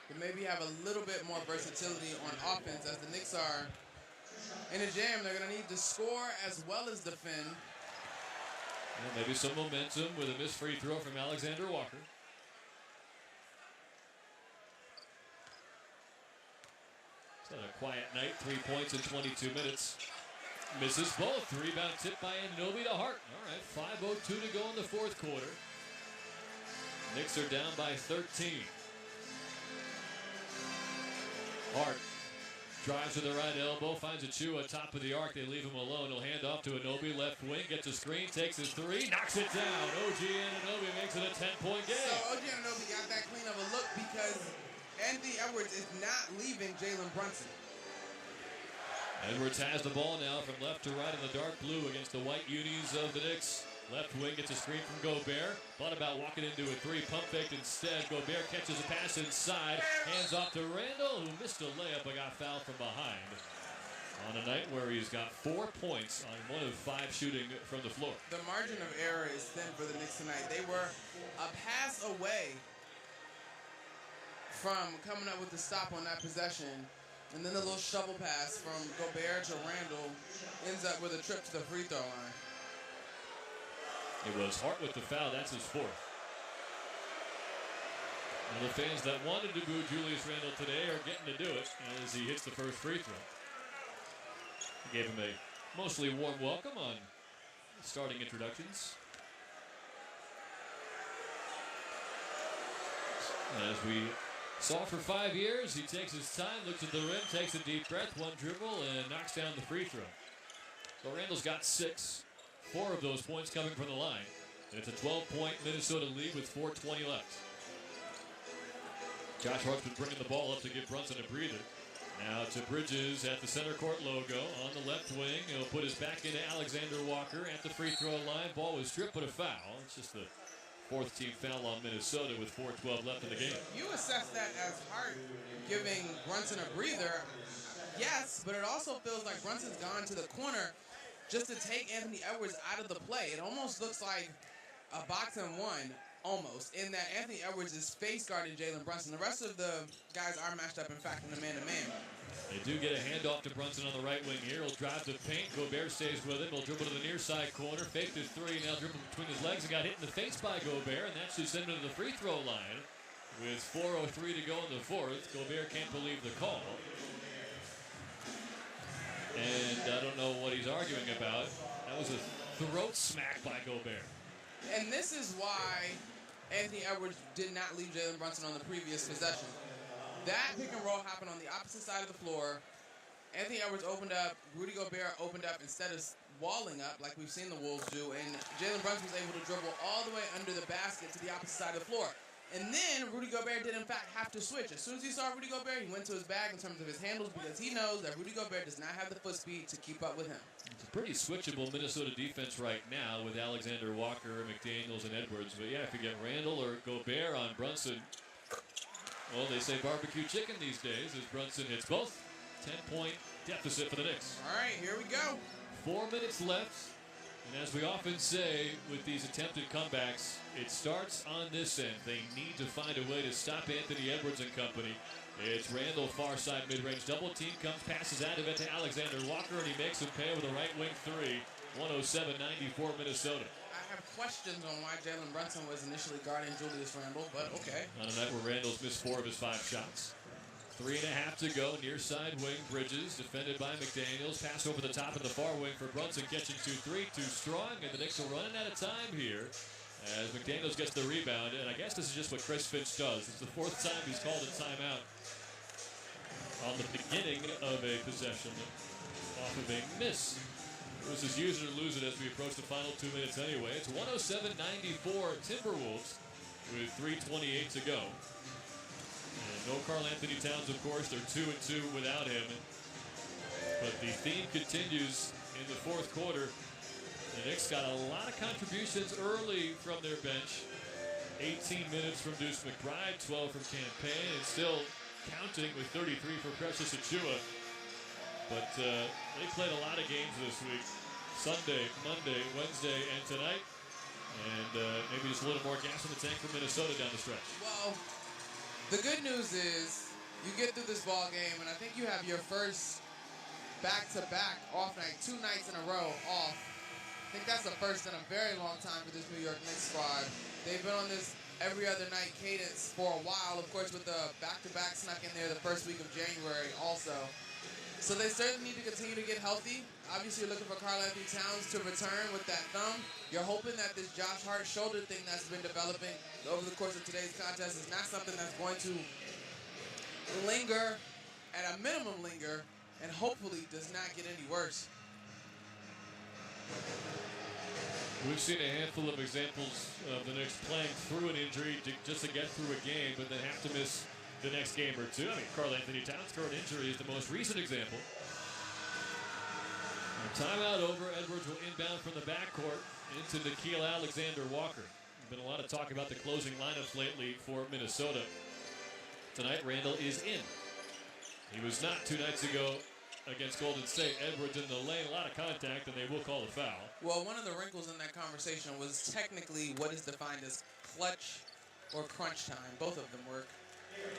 to maybe have a little bit more versatility on offense, as the Knicks are in a jam. They're going to need to score as well as defend. Yeah, maybe some momentum with a missed free throw from Alexander Walker. It's not a quiet night. 3 points in 22 minutes. Misses both. Rebound tip by Anunoby to Hart. All right, 5:02 to go in the fourth quarter. Knicks are down by 13. Hart drives to the right elbow, finds Achiuwa top of the arc. They leave him alone. He'll hand off to Anunoby, left wing, gets a screen, takes his three, knocks it down. OG Anunoby makes it a 10-point game. So OG Anunoby got that clean of a look because Anthony Edwards is not leaving Jalen Brunson. Edwards has the ball now from left to right in the dark blue against the white unis of the Knicks. Left wing gets a screen from Gobert. Thought about walking into a three, pump faked instead. Gobert catches a pass inside. Hands off to Randall, who missed a layup but got fouled from behind. On a night where he's got 4 points on 1 of 5 shooting from the floor. The margin of error is thin for the Knicks tonight. They were a pass away from coming up with the stop on that possession. And then the little shovel pass from Gobert to Randall ends up with a trip to the free throw line. It was Hart with the foul. That's his 4th. And the fans that wanted to boo Julius Randle today are getting to do it as he hits the first free throw. He gave him a mostly warm welcome on starting introductions. As we saw for 5 years, he takes his time, looks at the rim, takes a deep breath, one dribble, and knocks down the free throw. So Randall's got 6. 4 of those points coming from the line. And it's a 12-point Minnesota lead with 4:20 left. Josh Hart's been bringing the ball up to give Brunson a breather. Now to Bridges at the center court logo on the left wing. He'll put his back into Alexander Walker at the free throw line. Ball was stripped, but a foul. It's just the fourth team foul on Minnesota with 4:12 left in the game. You assess that as Hart giving Brunson a breather. Yes, but it also feels like Brunson's gone to the corner just to take Anthony Edwards out of the play. It almost looks like a box and one, almost, in that Anthony Edwards is face guarding Jalen Brunson. The rest of the guys are matched up, in fact, in a man-to-man. They do get a handoff to Brunson on the right wing here. He'll drive to paint. Gobert stays with him. He'll dribble to the near side corner. Faked his three. Now dribbling between his legs and got hit in the face by Gobert. And that should send him to the free throw line. With 4:03 to go in the fourth. Gobert can't believe the call. And I don't know what he's arguing about. That was a throat smack by Gobert. And this is why Anthony Edwards did not leave Jalen Brunson on the previous possession. That pick and roll happened on the opposite side of the floor. Anthony Edwards opened up. Rudy Gobert opened up instead of walling up like we've seen the Wolves do. And Jalen Brunson was able to dribble all the way under the basket to the opposite side of the floor. And then Rudy Gobert did, in fact, have to switch. As soon as he saw Rudy Gobert, he went to his bag in terms of his handles because he knows that Rudy Gobert does not have the foot speed to keep up with him. It's a pretty switchable Minnesota defense right now with Alexander Walker, McDaniels, and Edwards. But, yeah, if you get Randall or Gobert on Brunson, well, they say barbecue chicken these days as Brunson hits both. 10-point deficit for the Knicks. All right, here we go. 4 minutes left. And as we often say with these attempted comebacks, it starts on this end. They need to find a way to stop Anthony Edwards and company. It's Randall, far side mid-range double team, comes, passes out of it to Alexander Walker, and he makes him pay with a right wing three. 107-94 Minnesota. I have questions on why Jalen Brunson was initially guarding Julius Randle, but okay. On a night where Randall's missed 4 of his 5 shots. 3.5 to go, near side wing, Bridges, defended by McDaniels. Pass over the top of the far wing for Brunson, catching 2-3, too strong, and the Knicks are running out of time here as McDaniels gets the rebound, and I guess this is just what Chris Finch does. It's the 4th time he's called a timeout on the beginning of a possession off of a miss. It was his use it or lose it as we approach the final 2 minutes anyway. It's 107-94 Timberwolves with 3:28 to go. No Karl Anthony Towns, of course. They're 2-2 without him. But the theme continues in the fourth quarter. The Knicks got a lot of contributions early from their bench. 18 minutes from Deuce McBride, 12 from Campaign, and still counting with 33 for Precious Achiuwa. But they played a lot of games this week. Sunday, Monday, Wednesday, and tonight. And maybe just a little more gas in the tank for Minnesota down the stretch. Well, the good news is you get through this ball game, and I think you have your first back-to-back off night, 2 nights in a row off. I think that's the first in a very long time for this New York Knicks squad. They've been on this every other night cadence for a while, of course, with the back-to-back snuck in there the first week of January also. So they certainly need to continue to get healthy. Obviously, you're looking for Karl Anthony Towns to return with that thumb. You're hoping that this Josh Hart shoulder thing that's been developing over the course of today's contest is not something that's going to linger, at a minimum linger, and hopefully does not get any worse. We've seen a handful of examples of the Knicks playing through an injury just to get through a game, but then have to miss the next game or two. I mean, Karl Anthony Towns' current injury is the most recent example. Timeout over. Edwards will inbound from the backcourt into Nickeil Alexander-Walker. There's been a lot of talk about the closing lineups lately for Minnesota. Tonight, Randall is in. He was not 2 nights ago against Golden State. Edwards in the lane, a lot of contact, and they will call a foul. Well, one of the wrinkles in that conversation was technically what is defined as clutch or crunch time. Both of them work.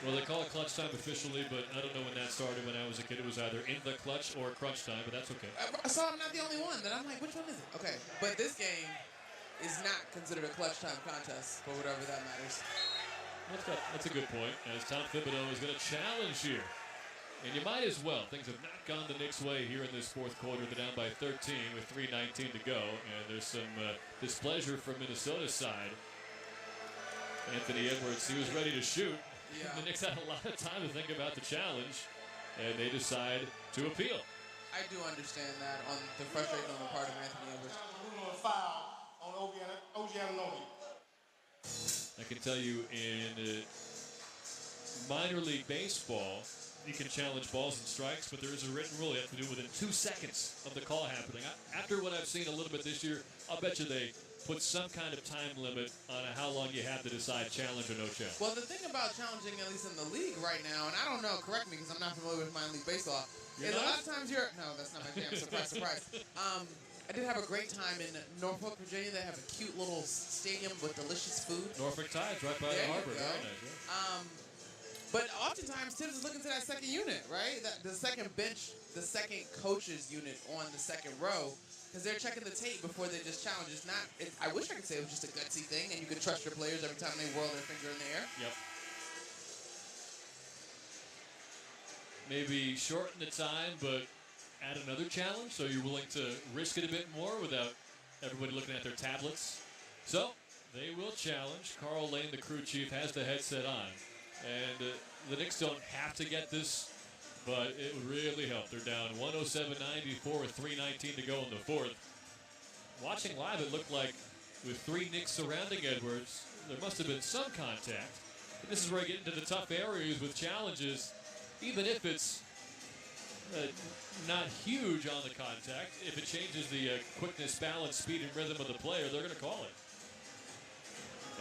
Well, they call it clutch time officially, but I don't know when that started. When I was a kid, it was either in the clutch or crunch time, but that's okay. So I'm not the only one. Then I'm like, which one is it? Okay, but this game is not considered a clutch time contest for whatever that matters. That's a good point, as Tom Thibodeau is going to challenge here. And you might as well. Things have not gone the Knicks' way here in this fourth quarter. They're down by 13 with 3:19 to go, and there's some displeasure from Minnesota's side. Anthony Edwards, he was ready to shoot. Yeah. The Knicks had a lot of time to think about the challenge, and they decide to appeal. I do understand that on the frustration on the part of Anthony Edwards. Foul on OG Anunoby. I can tell you in minor league baseball, you can challenge balls and strikes, but there is a written rule you have to do within 2 seconds of the call happening. After what I've seen a little bit this year, I'll bet you they put some kind of time limit on how long you have to decide challenge or no challenge. Well, the thing about challenging, at least in the league right now, and I don't know, correct me because I'm not familiar with minor league baseball, is a lot of times no, that's not my jam, surprise, surprise. I did have a great time in Norfolk, Virginia. They have a cute little stadium with delicious food. Norfolk Tides, right by the harbor. Very nice, yeah. But oftentimes, Tibbs is looking to that second unit, right? The second bench, the second coach's unit on the second row, because they're checking the tape before they just challenge. It's not. I wish I could say it was just a gutsy thing, and you could trust your players every time they whirl their finger in the air. Yep. Maybe shorten the time, but add another challenge, so you're willing to risk it a bit more without everybody looking at their tablets. So they will challenge. Carl Lane, the crew chief, has the headset on. And the Knicks don't have to get this, but it would really help. They're down 107-94 with 3:19 to go in the fourth. Watching live, it looked like with 3 Knicks surrounding Edwards, there must have been some contact. And this is where I get into the tough areas with challenges, even if it's not huge on the contact. If it changes the quickness, balance, speed, and rhythm of the player, they're going to call it.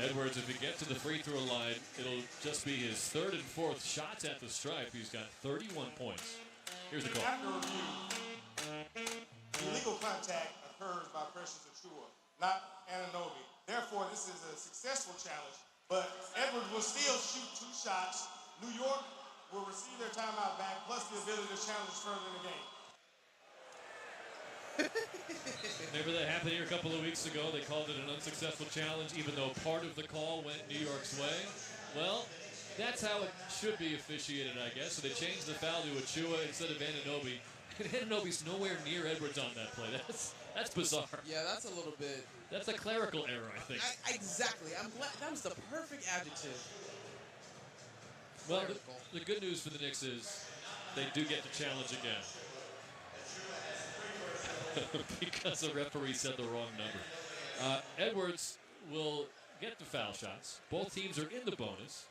Edwards, if he gets to the free throw line, it'll just be his 3rd and 4th shots at the stripe. He's got 31 points. Here's the call. After review, the illegal contact occurs by Precious Achua, not Anunoby. Therefore, this is a successful challenge, but Edwards will still shoot 2 shots. New York will receive their timeout back, plus the ability to challenge further in the game. Remember that happened here a couple of weeks ago? They called it an unsuccessful challenge, even though part of the call went New York's way. Well, that's how it should be officiated, I guess. So they changed the foul to Achua instead of Anunoby. And Anunoby's nowhere near Edwards on that play. That's bizarre. Yeah, that's a little bit. That's a clerical error, I think. Exactly. I'm glad that was the perfect adjective. Well, the good news for the Knicks is they do get to challenge again. Because the referee said the wrong number. Edwards will get the foul shots. Both teams are in the bonus.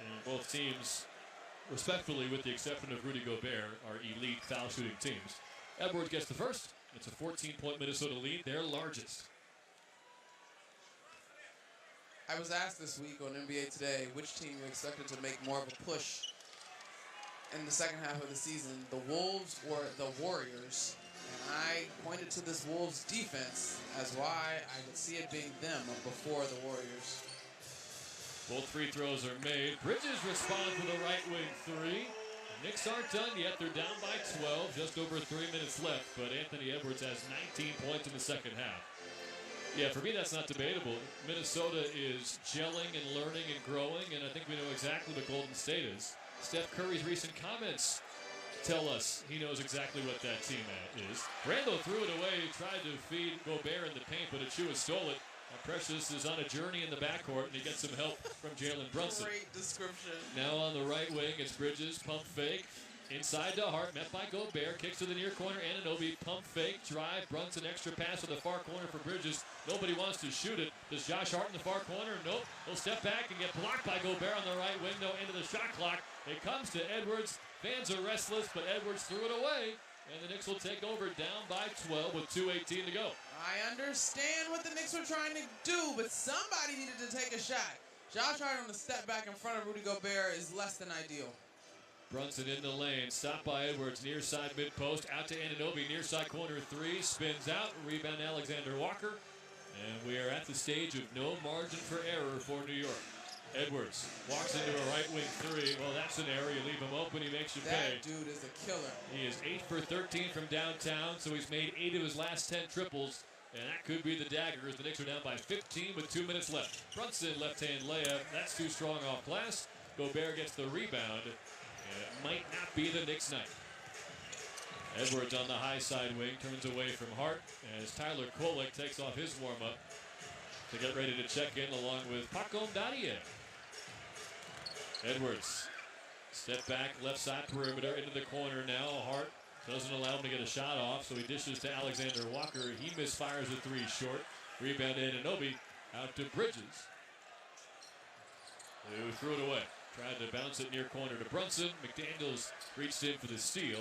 And both teams, respectfully, with the exception of Rudy Gobert, are elite foul shooting teams. Edwards gets the first. It's a 14-point Minnesota lead, their largest. I was asked this week on NBA Today which team you expected to make more of a push in the second half of the season, the Wolves or the Warriors. And I pointed to this Wolves defense as why I could see it being them before the Warriors. Both free throws are made. Bridges responds with a right wing 3. The Knicks aren't done yet. They're down by 12, just over 3 minutes left. But Anthony Edwards has 19 points in the second half. Yeah, for me, that's not debatable. Minnesota is gelling and learning and growing, and I think we know exactly what Golden State is. Steph Curry's recent comments tell us he knows exactly what that team is. Randle threw it away, tried to feed Gobert in the paint, but Achua stole it. Precious is on a journey in the backcourt, and he gets some help from Jalen Brunson. Great description. Now on the right wing, it's Bridges, pump fake. Inside to Hart, met by Gobert, kicks to the near corner, Anunoby, pump fake, drive, Brunson, extra pass to the far corner for Bridges. Nobody wants to shoot it. Does Josh Hart in the far corner? Nope. He'll step back and get blocked by Gobert on the right window into the shot clock. It comes to Edwards. Fans are restless, but Edwards threw it away. And the Knicks will take over down by 12 with 2:18 to go. I understand what the Knicks were trying to do, but somebody needed to take a shot. Josh Hart on the step back in front of Rudy Gobert is less than ideal. Brunson in the lane, stopped by Edwards, near side mid-post, out to Anunoby, near side corner 3, spins out, rebound Alexander Walker, and we are at the stage of no margin for error for New York. Edwards walks into a right wing 3. Well, that's an error. You leave him open, he makes you pay. That dude is a killer. He is 8 for 13 from downtown, so he's made 8 of his last 10 triples, and that could be the dagger as the Knicks are down by 15 with 2 minutes left. Brunson, left-hand layup. That's too strong off glass. Gobert gets the rebound. It might not be the Knicks' night. Edwards on the high side wing turns away from Hart as Tyler Kolek takes off his warm-up to get ready to check in along with Paco Dadia. Edwards, step back, left side perimeter into the corner now. Hart doesn't allow him to get a shot off, so he dishes to Alexander Walker. He misfires a 3 short. Rebound Anunoby out to Bridges, who threw it away. Tried to bounce it near corner to Brunson. McDaniels reached in for the steal.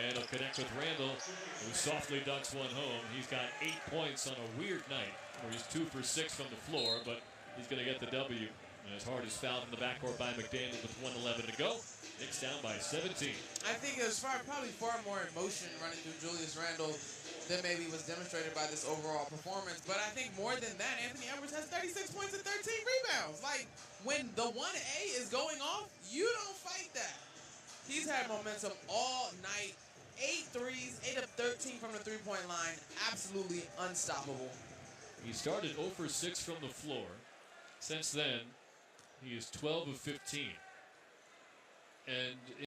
And he'll connect with Randall, who softly dunks one home. He's got 8 points on a weird night where he's 2 for 6 from the floor, but he's going to get the W. And his heart is fouled in the backcourt by McDaniels with 1:11 to go. Knicks down by 17. I think there's probably far more emotion running through Julius Randle than maybe was demonstrated by this overall performance. But I think more than that, Anthony Edwards has 36 points and 13 rebounds. Like, when the 1A is going off, you don't fight that. He's had momentum all night. 8 threes, 8 of 13 from the three-point line. Absolutely unstoppable. He started 0 for 6 from the floor. Since then, he is 12 of 15. And